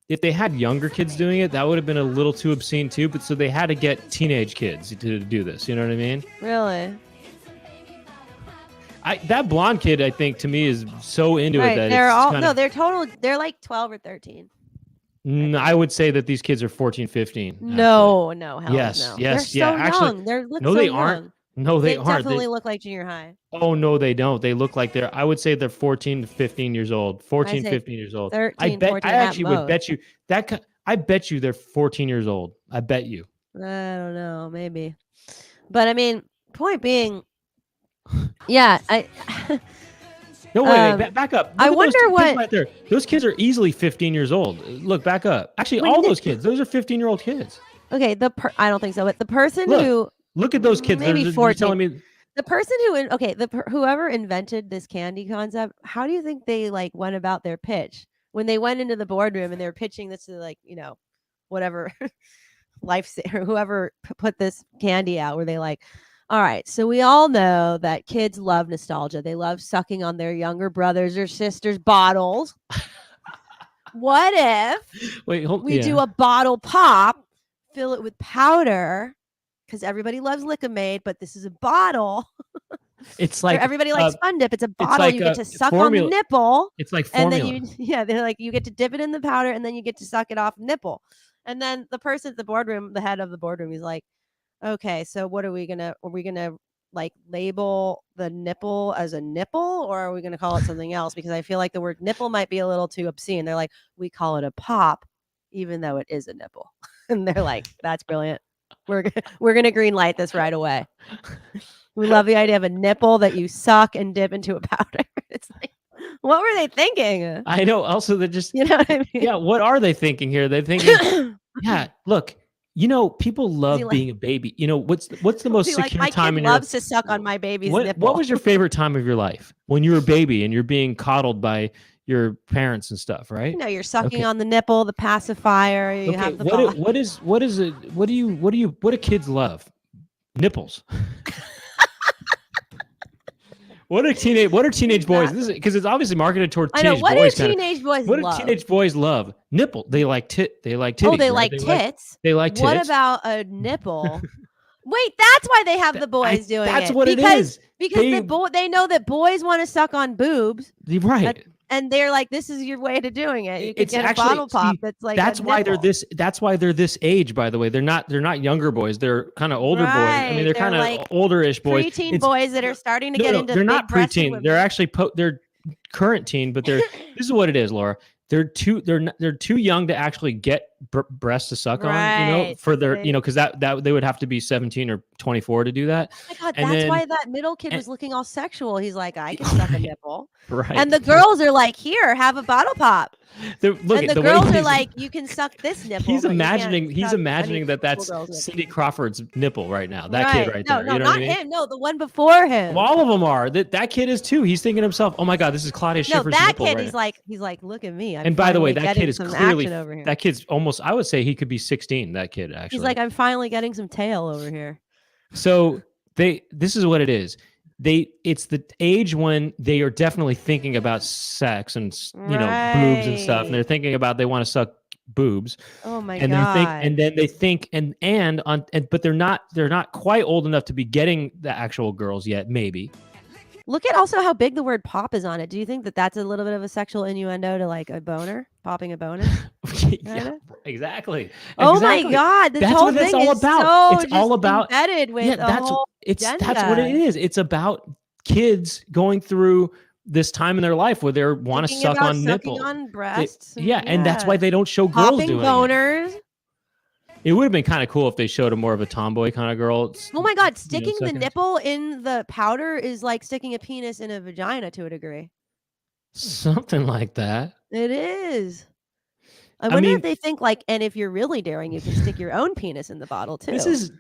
If they had younger kids doing it, that would have been a little too obscene too. But so they had to get teenage kids to do this. You know what I mean? Really? That blonde kid, I think, to me is so into it that they're like 12 or 13. I would say that these kids are 14, 15. No, hell yes, no. yes, they're yeah. So actually, young. No, they aren't. No, they aren't. They definitely look like junior high. Oh, no, they don't. They look like I would say they're 14 to 15 years old. 14, 15 years old. 13, 14 I actually would bet you I bet you they're 14 years old. I bet you. I don't know, maybe. But I mean, point being, yeah, No, wait, back up. I wonder what right there. Those kids are easily 15 years old. Look, back up. Actually, all those kids, those are 15-year-old kids. Okay, I don't think so, but the person who look at those kids. Maybe 14. Telling me the person whoever invented this candy concept, how do you think they like went about their pitch when they went into the boardroom and they were pitching this to whatever Lifesaver, whoever put this candy out, where they like, all right, so we all know that kids love nostalgia. They love sucking on their younger brothers or sisters' bottles. What if Wait, we do a bottle pop, fill it with powder, because everybody loves Lick-O-Made, but this is a bottle. It's Or like everybody likes Fun Dip. It's a bottle. like you get a to suck formula. on the nipple. It's like And formula. then they're like, you get to dip it in the powder and then you get to suck it off nipple. And then the person at the boardroom, the head of the boardroom, he's like, okay, so are we gonna like label the nipple as a nipple, or are we gonna call it something else? Because I feel like the word nipple might be a little too obscene. They're like, we call it a pop, even though it is a nipple. And they're like, that's brilliant. We're gonna green light this right away. We love the idea of a nipple that you suck and dip into a powder. It's like, what were they thinking? I know. Also, they're just, You know what I mean? yeah. What are they thinking here? They're thinking, yeah. Look, people love like- being a baby. What's the most See, like, secure my time kid in your loves to suck on my baby's nipple. What was your favorite time of your life when you were a baby and you're being coddled by your parents and stuff, right? You're sucking Okay. on the nipple, the pacifier. You Okay, have the what do kids love? Nipples. What are teenage boys? This is because it's obviously marketed toward I know. teenage What boys. do teenage boys What love? do teenage boys love? Nipple. They like titties. Oh, they right? like tits. They like tits. What about a nipple? Wait, that's why they have the boys doing that's it. what it is. Because they know that boys want to suck on boobs, Right. and they're like, "This is your way to doing it. You can It's get a actually- bottle pop see, that's like." That's a why they're nipple. this. That's why they're this age. By the way, they're not younger boys. They're kind of older boys. I mean, Right, they're they're kind of like older-ish boys. preteen It's- boys that are starting to get into. they're not big-breasted preteen. women. They're actually they're current teen, but they're this is what it is, Laura. They're too young to actually get breasts to suck on, Right. for their, because that they would have to be 17 or 24 to do that. Oh my God, and that's then- why that middle kid was looking all sexual. He's like, I can suck a nipple. Right. And the girls are like, here, have a bottle pop. Look And at the way girls are he's- like, you can suck this nipple. He's but you can't imagining suck any that's girl's nipple." Cindy Crawford's nipple right now. That kid right No, there. no, you know not what I mean? him. No, the one before him. Well, all of them are. That kid is too. He's thinking to himself, "Oh my God, this is Claudia No, Schiffer's that nipple." kid right is now." like, look at me. I'm And by the way, finally that kid getting is some clearly action over here. that kid's almost. I would say he could be 16. That kid actually. He's like, I'm finally getting some tail over here. So this is what it is. It's the age when they are definitely thinking about sex and boobs and stuff, and they're Right. thinking about they want to suck boobs, Oh my and God. then they think but they're not quite old enough to be getting the actual girls yet. Maybe. Look at also how big the word pop is on it. Do you think that that's a little bit of a sexual innuendo to like a boner? Popping a boner? Yeah, Kinda? exactly. Oh my Exactly. God. This That's whole what it's thing all is about. so It's all just about- embedded with the whole that's what it agenda. is. It's about kids going through this time in their life where they want to thinking suck about on sucking nipples. on breasts. And that's why they don't show girls popping doing boners. it. It would have been kind of cool if they showed a more of a tomboy kind of girl. Oh my God, sticking the sucking- nipple in the powder is like sticking a penis in a vagina to a degree. Something like that. It is. I I wonder mean- if they think like, and if you're really daring, you can stick your own penis in the bottle too. This is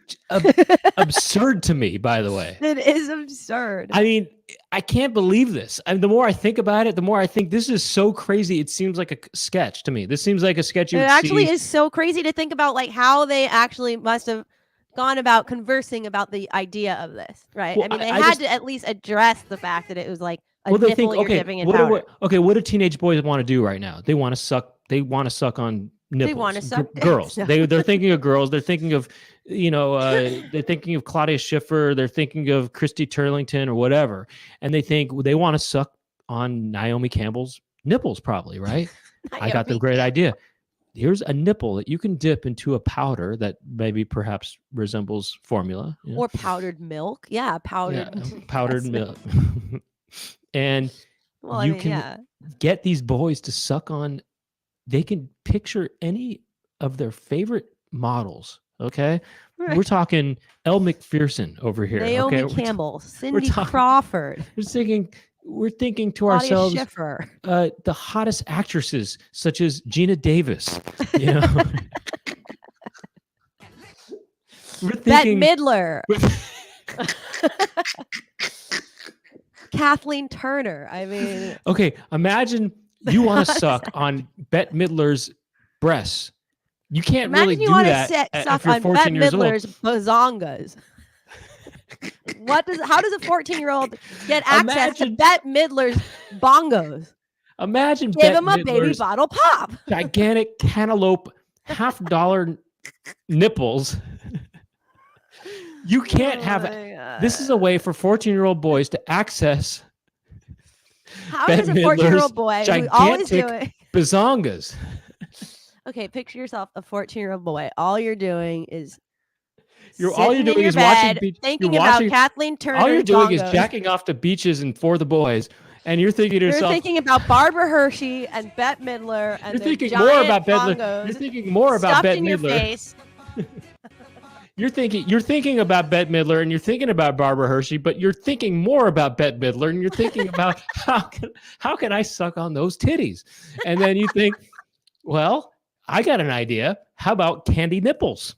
absurd to me, by the way. It is absurd. I mean, I can't believe this. I mean, the more I think about it, the more I think this is so crazy. It seems like a sketch to me. This seems like a sketch you It would actually see. is so crazy to think about, like how they actually must have gone about conversing about the idea of this, right? Well, I mean, they I had just- to at least address the fact that it was like a Well, they nipple think, you're okay, dipping in what powder. what do teenage boys want to do right now? They want to suck. They want to suck on nipples. wanna suck dicks. girls. No. They're thinking of girls. They're thinking of, they're thinking of Claudia Schiffer. They're thinking of Christy Turlington or whatever, and they think they want to suck on Naomi Campbell's nipples, probably, right? I got the Naomi great idea. Here's a nipple that you can dip into a powder that maybe perhaps resembles formula. you know? Or powdered milk. Yeah, powdered. Yeah, powdered Yes. milk. And Well, you I mean, can- yeah. get these boys to suck on, they can picture any of their favorite models. Okay. Right. We're talking Elle McPherson over here. Naomi okay. Campbell, Cindy talking- Crawford, We're thinking to Claudia ourselves, Schiffer. the hottest actresses such as Gina Davis. You know, we're Bette thinking. Midler, Kathleen Turner. I mean, Okay, imagine you want to suck on Bette Midler's breasts. You can't Imagine really you do want that to if suck you're on Bette 14 years old. Midler's bazongas. How does a 14-year-old get access to Imagine- Bette Midler's bongos? Imagine Give Bette him a baby Midler's bottle pop. gigantic cantaloupe $50 nipples. You can't have it. This is a way for 14-year-old boys to access How Bette does a Midler's 14-year-old boy who always gigantic doing bazongas. Okay, picture yourself a 14-year-old boy. All you're doing is All you're doing is watching thinking you're about watching, Kathleen Turner's all you're doing bongos. is jacking off to beaches and for the boys, and you're thinking to You're yourself, thinking about Barbara Hershey and Bette Midler and you're their thinking giant more about Bette Midler. bongos You're thinking more about stuffed Bette in your Midler. face. You're thinking about Bette Midler, and you're thinking about Barbara Hershey, but you're thinking more about Bette Midler, and you're thinking about how can I suck on those titties? And then you think, well, I got an idea. How about candy nipples?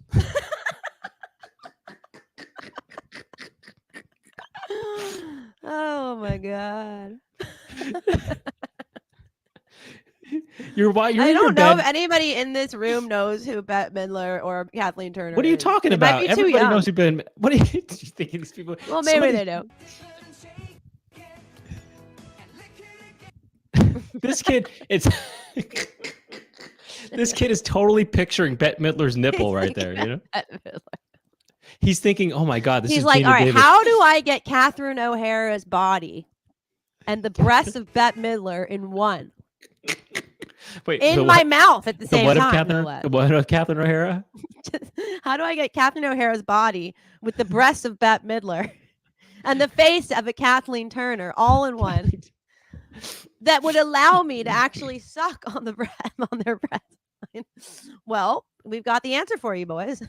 Oh my god. You're I in your don't know bed. if anybody in this room knows who Bette Midler or Kathleen Turner What are you is. talking They might about? be too Everybody young. knows who been. What are you thinking? These people. Well, maybe somebody- they do. This kid, this kid is totally picturing Bette Midler's nipple right there. You know, Bette Midler. he's thinking, "Oh my God, this He's is like, Gina all right, Davis." how do I get Catherine O'Hara's body and the breasts of Bette Midler in one? Wait, In the my what- mouth at the the same what of time. Catherine? No less. The what of Catherine O'Hara? How do I get Catherine O'Hara's body with the breasts of Bette Midler and the face of a Kathleen Turner all in one? That would allow me to actually suck on the on their breasts. Well, we've got the answer for you, boys.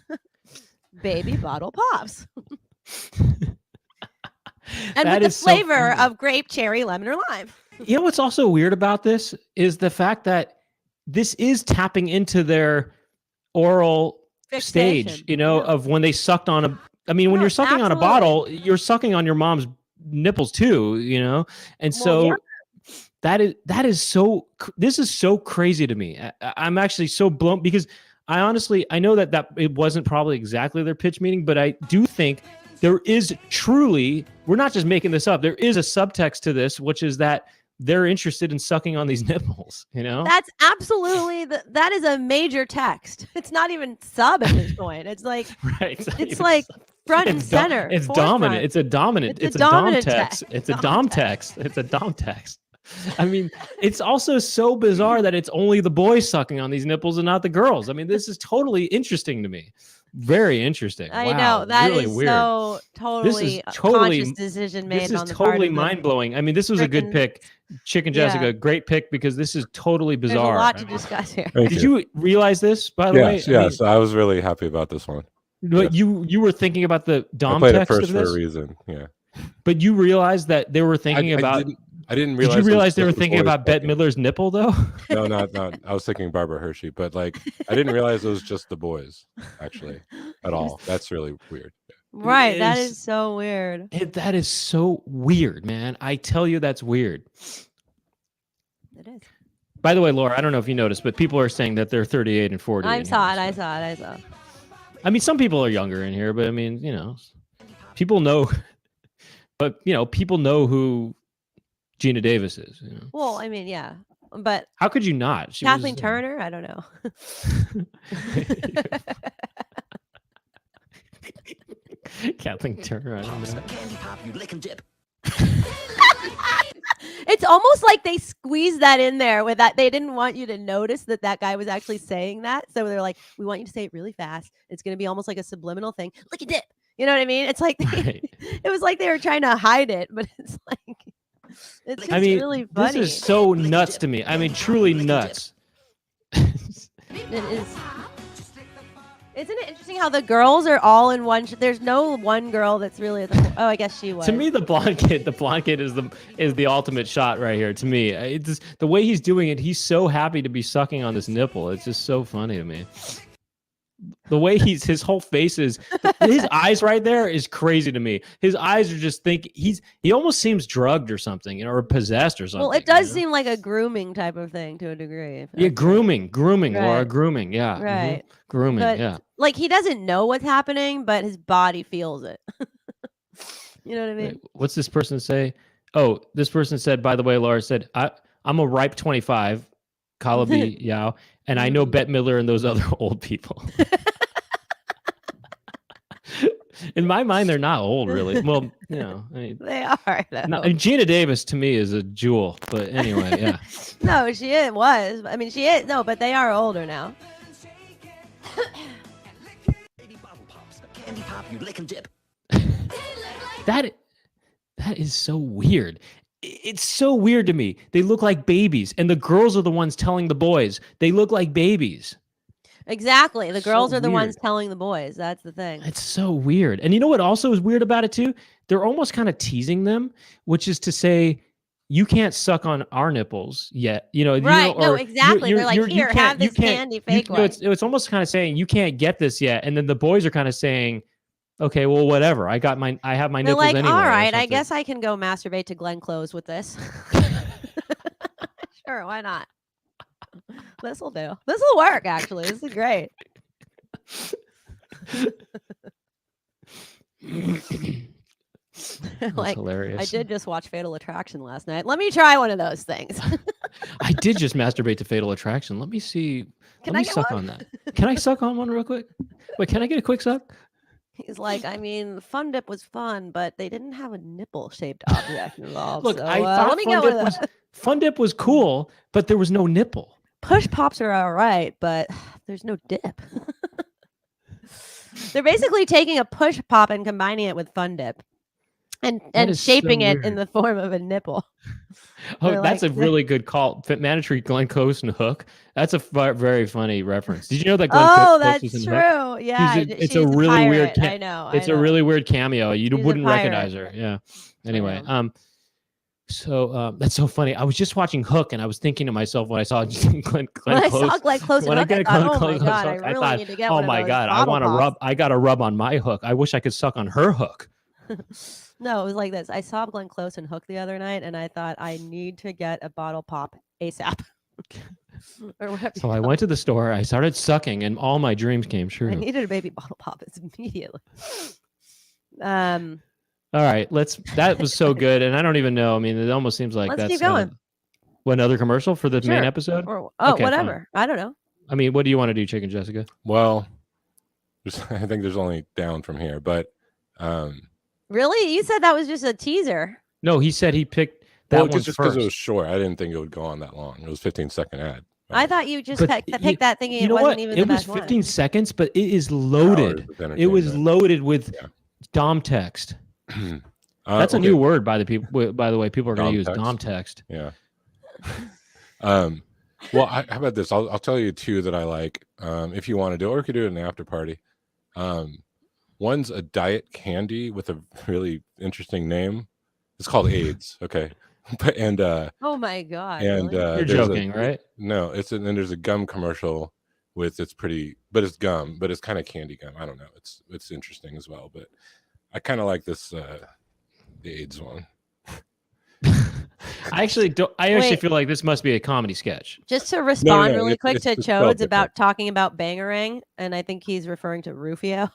Baby bottle pops. And That with the is so flavor funny. of grape, cherry, lemon, or lime. You know what's also weird about this is the fact that this is tapping into their oral stage, Fixation. you know, Yeah. of when they sucked on a. I mean, when No, you're sucking on a absolutely. bottle, you're sucking on your mom's nipples too, you know, and Well, so yeah. that is so. This is so crazy to me. I'm actually so blown because I know that it wasn't probably exactly their pitch meeting, but I do think there is truly. We're not just making this up. There is a subtext to this, which is that they're interested in sucking on these nipples, you know? That's absolutely that is a major text. It's not even sub at this point. It's like Right. it's like front and center. It's forefront. dominant. It's a dominant. It's It's a a dom dominant text. text. It's a Dom dom text. text. It's a dom text. I mean, it's also so bizarre that it's only the boys sucking on these nipples and not the girls. I mean, this is totally interesting to me. Very interesting. I Wow, know that really is weird. so totally a totally- conscious decision made This is on the part totally of the- mind blowing. I mean, this was a good frickin- pick, Chicken Yeah. Jessica. Great pick because this is totally There's bizarre. a lot I to mean, discuss here. Thank did you realize this, by the way? Yes, yes. I was really happy about this one. But you were thinking about the I dom played it text of first for a this, reason. Yeah. but you realized that they were thinking about. I didn't Did realize. you it was realize they were just the thinking boys about Bette fucking. Midler's nipple, though? No, not. I was thinking Barbara Hershey, but like I didn't realize it was just the boys actually at all. That's really weird. Right, that is- is so weird. That is so weird, man. I tell you, that's weird. It is. By the way, Laura, I don't know if you noticed, but people are saying that they're 38 and 40. I in saw it. here, I so- saw it. I saw. I mean, some people are younger in here, but I mean, you know, people know. But you know, people know who Gina Davis is. You know, Well, I mean, yeah, but how could you not? She Kathleen was, Turner, I don't know. Kathleen Turner. I don't Pops, know. a candy pop, you lick and dip. It's almost like they squeezed that in there with that. They didn't want you to notice that that guy was actually saying that. So they're like, we want you to say it really fast. It's going to be almost like a subliminal thing. Lick and dip. You know what I mean? It's like, Right. it was like they were trying to hide it, but it's like, it's just I mean, really funny. this is so nuts to me. I mean, truly nuts. It is. Isn't it interesting how the girls are all in one? There's no one girl that's really at the. Oh, I guess she was. To me, the blonde kid is the ultimate shot right here. To me, it's just, the way he's doing it, he's so happy to be sucking on this nipple. It's just so funny to me. the way his whole face is, his eyes right there is crazy to me. His eyes are just he almost seems drugged or something, or possessed or something. Well, it does seem like a grooming type of thing to a degree. Yeah, grooming, Laura, Right. grooming. Yeah, Right. grooming. But Yeah, like he doesn't know what's happening, but his body feels it. You know what I mean? Wait, what's this person say? Oh, this person said, by the way, Laura said, I'm a ripe 25, Kalabi Yao, and I know Bette Midler and those other old people. In my mind, they're not old, really. Well, I mean, They are. no, and Gina Davis to me is a jewel. But anyway, yeah. No, she was. I mean, she is. No, but they are older now. Baby bottle pops, a candy pop, you lick and dip. That is so weird. It's so weird to me. They look like babies, and the girls are the ones telling the boys they look like babies. Exactly. The girls So are the ones weird. telling the boys. That's the thing. It's so weird. And you know what also is weird about it too? They're almost kind of teasing them, which is to say, you can't suck on our nipples yet. Right. No, or exactly. They're like, you here, can't- have you this can't- candy you- fake no, one. it's almost kind of saying you can't get this yet. And then the boys are kind of saying, okay, well, whatever. I have my They're nipples like, anyway. all or right, I something." guess I can go masturbate to Glenn Close with this. Sure, why not? This will do. This will work, actually. This is great. That's Like, hilarious. I did just watch Fatal Attraction last night. Let me try one of those things. I did just masturbate to Fatal Attraction. Let me see. Can Let I me get suck one? on that. Can I suck on one real quick? Wait, can I get a quick suck? He's like, I mean, Fun Dip was fun, but they didn't have a nipple-shaped object involved. Look, so, I thought let me get one of those. Fun Dip was cool, but there was no nipple. Push pops are all right, but there's no dip. They're basically taking a push pop and combining it with Fun Dip and is so shaping it in weird. the form of a nipple. Oh, They're that's like- a really good call. Mandatory Glenn Close and Hook. That's a very funny reference. Did you know that Glenn Oh, Close that's was in true. Hook? Yeah, It's she's a really weird. pirate. I know. It's I a know. really weird cameo. You She's a wouldn't pirate. recognize her. Yeah. Anyway, know. so that's so funny. I was just watching Hook, and I was thinking to myself when I saw Glenn When I Close. saw Glenn Close When and I Hook, get I a thought, oh Glenn my Close god, I Hook, really thought, need to get oh one of my those god, I bottle want to pops. rub. I got to rub on my hook. I wish I could suck on her hook. No, it was like this. I saw Glenn Close and Hook the other night, and I thought I need to get a bottle pop ASAP. Or whatever. So I went to the store. I started sucking, and all my dreams came I true. needed a baby bottle pop immediately. All right, that was so good, and I don't even know. I mean, it almost seems like Let's that's keep going. what, another commercial for the main Sure. episode. Or Okay, fine. whatever. I don't know. I mean, what do you want to do, Chicken Jessica? Well, I think there's only down from here, but Really? You said that was just a teaser. No, he said he picked that well, one just because first. it was short, I didn't think it would go on that long. It was 15-second ad. I thought you just But picked that thinking You it know wasn't what? even It the was best 15 one. seconds, but it is loaded. It was entertainment. loaded with Yeah. dom text. That's a new word by the way. People are going to use Dom dom text. Yeah. Well, how about this? I'll tell you two that I like. If you want to do it, or we could do it in the after party. One's a diet candy with a really interesting name. It's called AIDS. Okay. Oh my god. and really? You're there's joking, right? No, and then there's a gum commercial with it's gum, but it's kind of candy gum. I don't know. It's interesting as well, but I kind of like this the AIDS one. I actually don't. I actually Wait. feel like this must be a comedy sketch. Just to respond really it's- quick it's to spelled Chodes about talking about Bangarang, and I think he's referring to Rufio.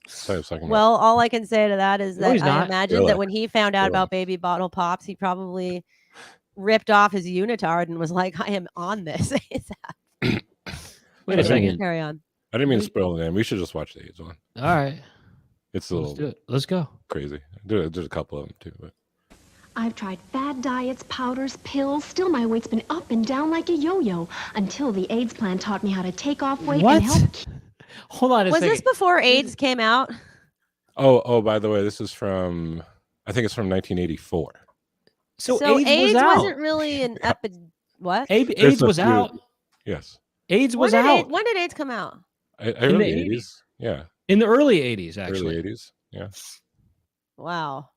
So I was talking about- Well, all I can say to that is No, that he's I not. imagine Really? that when he found out Really? about baby bottle pops, he probably ripped off his unitard and was like, I am on this. Wait a Anyway, second. Carry on. I didn't mean to spoil the name. We should just watch the AIDS one. All right, It's a let's little do it. Let's go. crazy. There's a couple of them too, but I've tried fad diets, powders, pills. Still, my weight's been up and down like a yo-yo until the AIDS plan taught me how to take off weight What? and help. Hold on a Was second. this before AIDS came out? oh, by the way, this is from I think it's from 1984. so AIDS AIDS was out. wasn't really an what? AIDS There's a was few- out. Yes, AIDS was when out when did AIDS come out? early the 80s. Yeah, in the early 80s. Actually, early 80s. Yeah. Wow.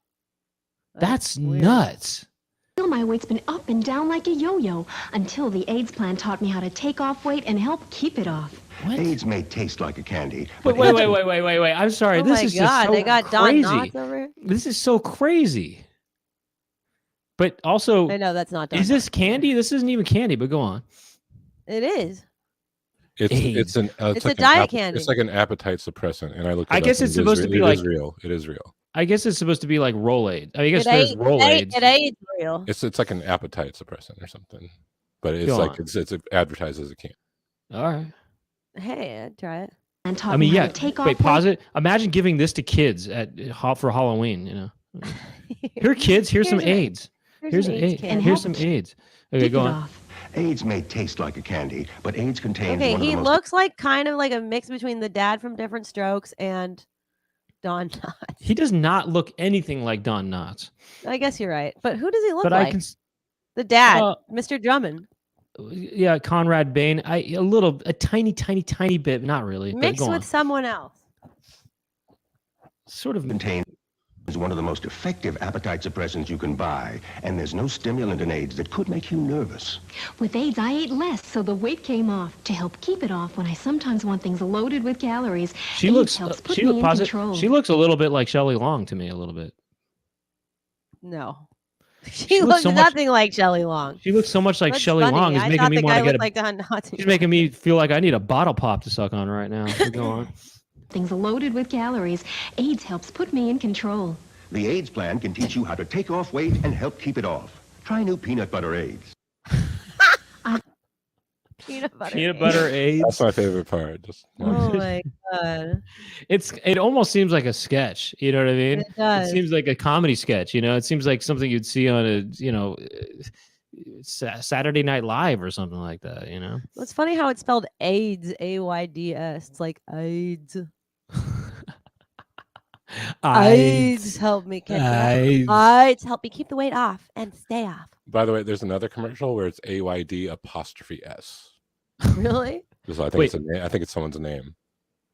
that's weird. nuts. Still, my weight's been up and down like a yo-yo until the AIDS plan taught me how to take off weight and help keep it off. What? AIDS may taste like a candy, Wait, but wait. I'm sorry. Oh This my is God, just so they got Don crazy. Knotts over here. This is so crazy. But also, I know that's not Don is this Knotts. candy? This isn't even candy, but go on. It is. It's AIDS. It's a like an diet candy. It's like an appetite suppressant, and I looked. I It guess up, it's and supposed to be like- it is real. It is real. I guess it's supposed to be like Rolaids. I guess It there's ain't- Rolaids. It ain't real. It's like an appetite suppressant or something, but it's Go like on. it's advertised as a candy. All right. Hey, I'd try it. And taught I mean, me how yeah. to take Wait, off pause it. Imagine giving this to kids for Halloween. You know, here, kids. Here's some Here's an- AIDS. Here's an some AIDS AIDS. candy. Here's some AIDS. Okay, Take go it on. off. AIDS may taste like a candy, but AIDS contains Okay, one of he the most looks like kind of like a mix between the dad from Different Strokes and Don Knotts. He does not look anything like Don Knotts. I guess you're right. But who does he look But like? I can. The dad, Uh, Mr. Drummond. Yeah, Conrad Bain. A tiny bit, not really. But Mixed go with on. someone else. Sort of. contains one of the most effective appetite suppressants you can buy, and there's no stimulant in AIDS that could make you nervous. With AIDS, I ate less, so the weight came off. To help keep it off when I sometimes want things loaded with calories, She AIDS looks. helps put She me look in positive. control. She looks a little bit like Shelley Long to me. A little bit. No. She looks looks so much- nothing like Shelley Long. She looks so much like That's Shelley funny. Long. Is I making thought me the want guy to get looked a. like Don Knotts. She's making me feel like I need a bottle pop to suck on right now. Go on. Things loaded with calories, AIDS helps put me in control. The AIDS plan can teach you how to take off weight and help keep it off. Try new peanut butter AIDS. Peanut butter. Peanut AIDS. butter AIDS. That's my favorite part. Just Oh my God. It almost seems like a sketch. You know what I mean? It does. seems like a comedy sketch. You know, it seems like something you'd see on a Saturday Night Live or something like that. You know. It's funny how it's spelled AIDS, AYDS. It's like AIDS. AIDS help me kick AIDS. AIDS help me keep the weight off and stay off. by the way, there's another commercial where it's AYD''S. Really? So I think Wait. it's a name. I think it's someone's name.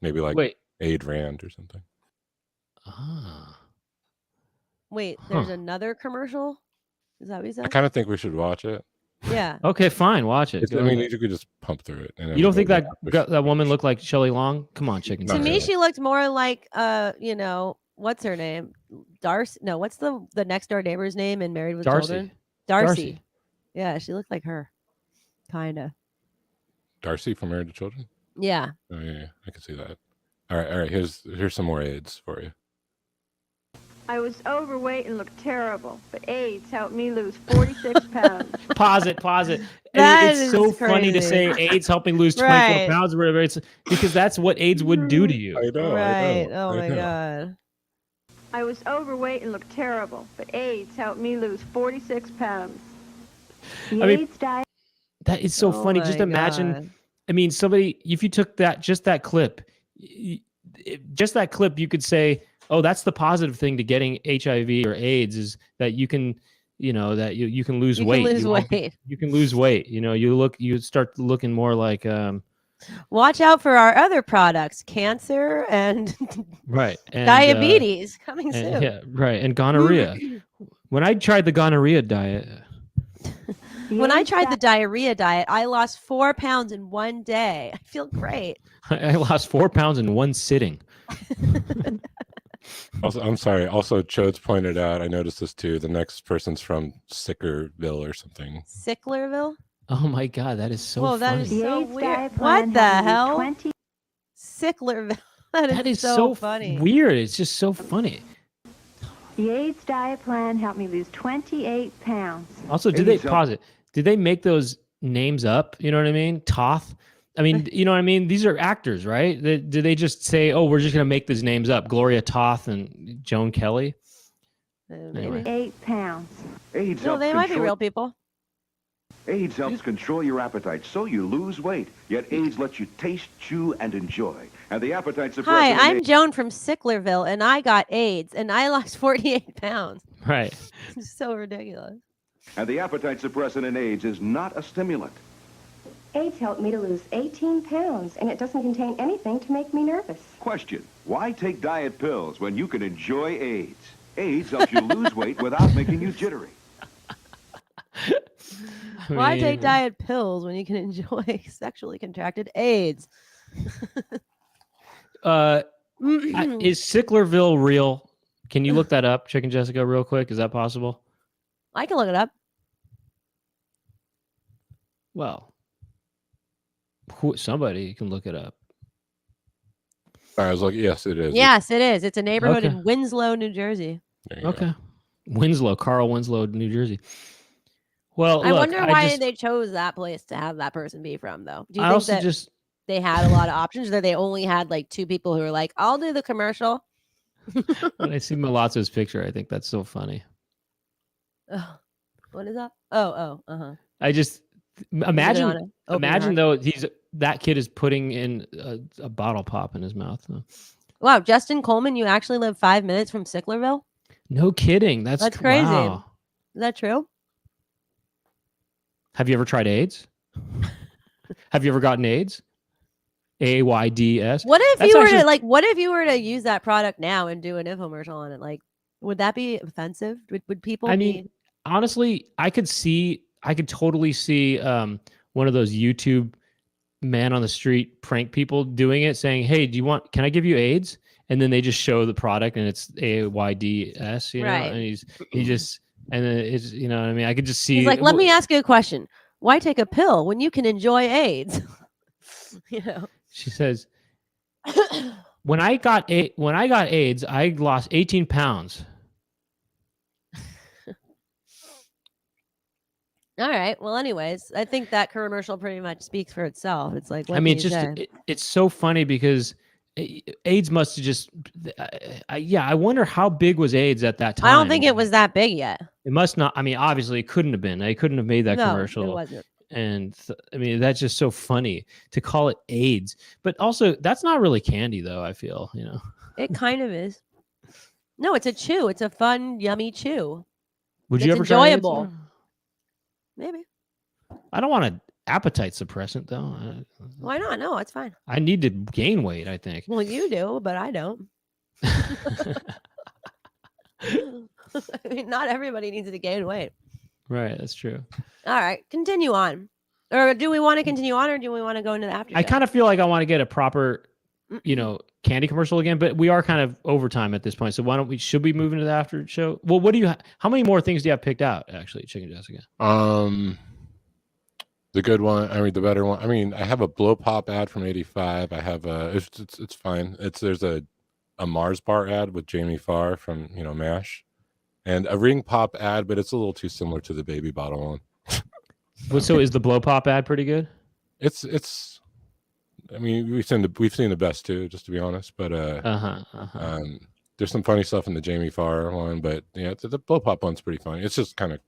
Maybe like Wait. Aid Rand or something. Ah. Wait, there's Huh. another commercial? Is that what you I said? kind of think we should watch it. Yeah. Okay, fine. Watch it. It's, Go I mean, ahead. you could just pump through it. And You don't think then that woman looked like Shelley Long? Come on, Chicken Not To Coop. me, really. she looked more like what's her name? Darcy. No, what's the next door neighbor's name in Married with Children? Darcy. Darcy. Yeah, she looked like her. Kinda. Darcy from Married to Children. Yeah. Oh yeah, I can see that. All right. Here's some more AIDS for you. I was overweight and looked terrible, but AIDS helped me lose 46 pounds. Pause it. That It's so is funny to say crazy. AIDS helping lose 24 Right. pounds or whatever. It's because that's what AIDS would do to you. I know. Right. I know, Oh I my know. God. I was overweight and looked terrible, but AIDS helped me lose 46 pounds. The I mean, AIDS diet. That is so Oh funny. Just my imagine. God. I mean, somebody, if you took just that clip, you could say, oh, that's the positive thing to getting HIV or AIDS is that you can, that you can lose You weight. can lose You won't be- weight. You can lose weight. You start looking more like, Watch out for our other products, cancer and right. And, diabetes coming and- soon. yeah, right. And gonorrhea. When I tried the gonorrhea diet, When I tried the diarrhea diet, I lost 4 pounds in one day. I feel great. I lost 4 pounds in one sitting. Also, I'm sorry. Also, Chodes pointed out. I noticed this too. The next person's from Sickerville or something. Sicklerville? Oh my God, that is so Whoa, that funny. is The so AIDS weird. diet plan What the helped me lose hell? 20 Sicklerville. That is so funny. weird. It's just so funny. The AIDS diet plan helped me lose 28 pounds. Also, did they pause it? Did they make those names up? You know what I mean? Toth. I mean, you know what I mean? These are actors, right? Did they just say, "Oh, we're just going to make these names up"? Gloria Toth and Joan Kelly. Anyway. 8 pounds. AIDS No, helps they might be control- real people. AIDS helps control your appetite so you lose weight. Yet AIDS lets you taste, chew, and enjoy. And the appetite suppressor. Hi, in I'm AIDS- Joan from Sicklerville, and I got AIDS, and I lost 48 pounds. Right. It's so ridiculous. And the appetite suppressant in AIDS is not a stimulant. AIDS helped me to lose 18 pounds, and it doesn't contain anything to make me nervous. Question: why take diet pills when you can enjoy AIDS? AIDS helps you lose weight without making you jittery. Why take diet pills when you can enjoy sexually contracted AIDS? Is Sicklerville real? Can you look that up, Chicken Jessica, real quick? Is that possible? I can look it up. Well, somebody can look it up. I was like, yes, it is. Yes, it is. It's a neighborhood Okay. in Winslow, New Jersey. There you Okay. Carl Winslow, New Jersey. Well, I look, wonder why they chose that place to have that person be from, though. Do you I think also that just they had a lot of options, or they only had like 2 people who were like, "I'll do the commercial"? when I see Malazzo's picture, I think that's so funny. Ugh. What is that? Oh, I just imagine heart? though that kid is putting in a bottle pop in his mouth. Wow, Justin Coleman, you actually live 5 minutes from Sicklerville? No kidding. That's crazy. Wow. Is that true? Have you ever tried AIDS? Have you ever gotten AIDS? AYDS. What if you were to use that product now and do an infomercial on it? Like, would that be offensive? Would people honestly, I could totally see one of those YouTube man on the street prank people doing it, saying, "Hey, can I give you AIDS?" And then they just show the product and it's AYDS, you know, Right. and and then it's, you know what I mean? I could just see. He's like, let me ask you a question. Why take a pill when you can enjoy AIDS? You know. She says, when I got AIDS, I lost 18 pounds. All right. Well, anyways, I think that commercial pretty much speaks for itself. It's like, it's so funny because AIDS must have just, I wonder how big was AIDS at that time. I don't think it was that big yet. It must not. I mean, obviously, it couldn't have been. They couldn't have made that commercial. It wasn't. And I mean, that's just so funny to call it AIDS. But also, that's not really candy, though, I feel, you know. It kind of is. No, it's a chew. It's a fun, yummy chew. Would you ever enjoyable. try AIDS? Maybe. I don't want an appetite suppressant, though. Why not? No, it's fine. I need to gain weight, I think. Well, you do, but I don't. I mean, not everybody needs to gain weight. Right, that's true. All right, continue on. Or do we want to continue on, or do we want to go into the after show? I kind of feel like I want to get a proper, you know, candy commercial again, but we are kind of overtime at this point. So should we move into the after show? Well, how many more things do you have picked out, actually, Chicken Jessica? The good one, the better one. I mean, I have a blow pop ad from '85. I have it's fine. There's a Mars bar ad with Jamie Farr from, you know, MASH, and a ring pop ad, but it's a little too similar to the baby bottle one. So is the blow pop ad pretty good? It's. I mean, we've seen the best too, just to be honest. But there's some funny stuff in the Jamie Farr one, but yeah, the blow pop one's pretty funny. It's just kind of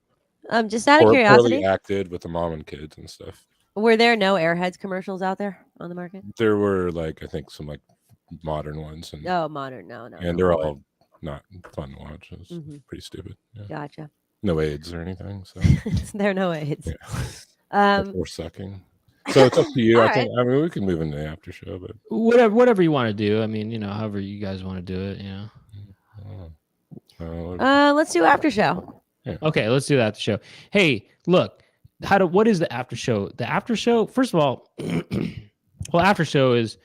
just out of curiosity, poorly acted with the mom and kids and stuff. Were there no Airheads commercials out there on the market? There were I think some modern ones, and modern, no, and they're all not fun to watch. It's pretty stupid. Yeah. Gotcha. No AIDS or anything, so there are no AIDS. Yeah. Or sucking. So it's up to you. Right. I mean, we can move into the after show, but whatever you want to do. I mean, you know, however you guys want to do it, you know. Let's do after show. Yeah. Okay, let's do the after show. Hey, look, what is the after show? The after show, first of all, after show is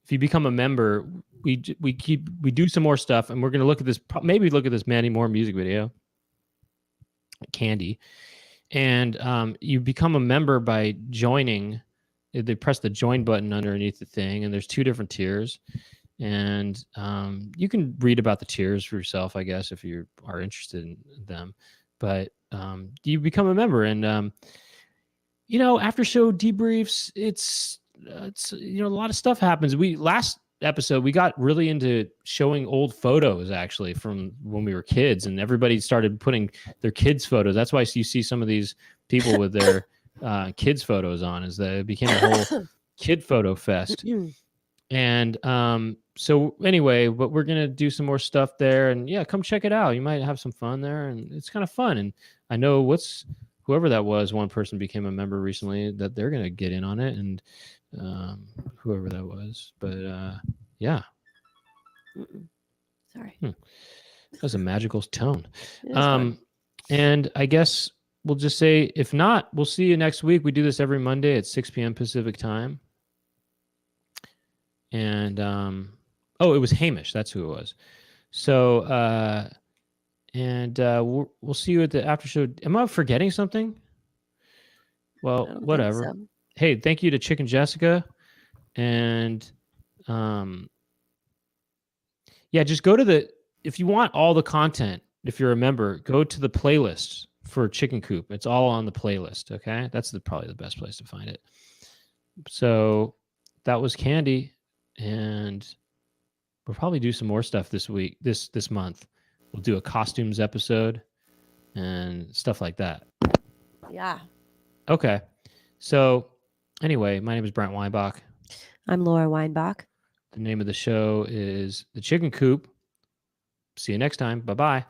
if you become a member, we do some more stuff, and we're going to look at this, maybe look at this Mandy Moore music video, Candy, and you become a member by joining. They press the join button underneath the thing, and there's 2 different tiers, and you can read about the tiers for yourself, I guess, if you are interested in them. But you become a member, and you know, after show debriefs, it's you know, a lot of stuff happens. Last episode we got really into showing old photos, actually, from when we were kids, and everybody started putting their kids' photos. That's why you see some of these people with their kids' photos on, is that it became a whole kid photo fest. And so anyway, but we're gonna do some more stuff there, and yeah, come check it out. You might have some fun there, and it's kind of fun. And I know whoever that was, one person became a member recently, that they're gonna get in on it, and whoever that was. But yeah. Sorry. That was a magical tone. And I guess we'll just say, if not, we'll see you next week. We do this every Monday at 6 p.m. Pacific time. and oh, it was Hamish. That's who it was. So we'll see you at the after show. Am I forgetting something? Well, I don't think whatever. so. Hey, thank you to Chicken Jessica, and yeah, just go to the, if you want all the content, if you're a member, go to the playlist for Chicken Coop. It's all on the playlist. Okay, that's probably the best place to find it. So that was Candy, and we'll probably do some more stuff this week, this month. We'll do a costumes episode and stuff like that. Yeah. Okay. So anyway, my name is Brent Weinbach. I'm Laura Weinbach. The name of the show is The Chicken Coop. See you next time. Bye-bye.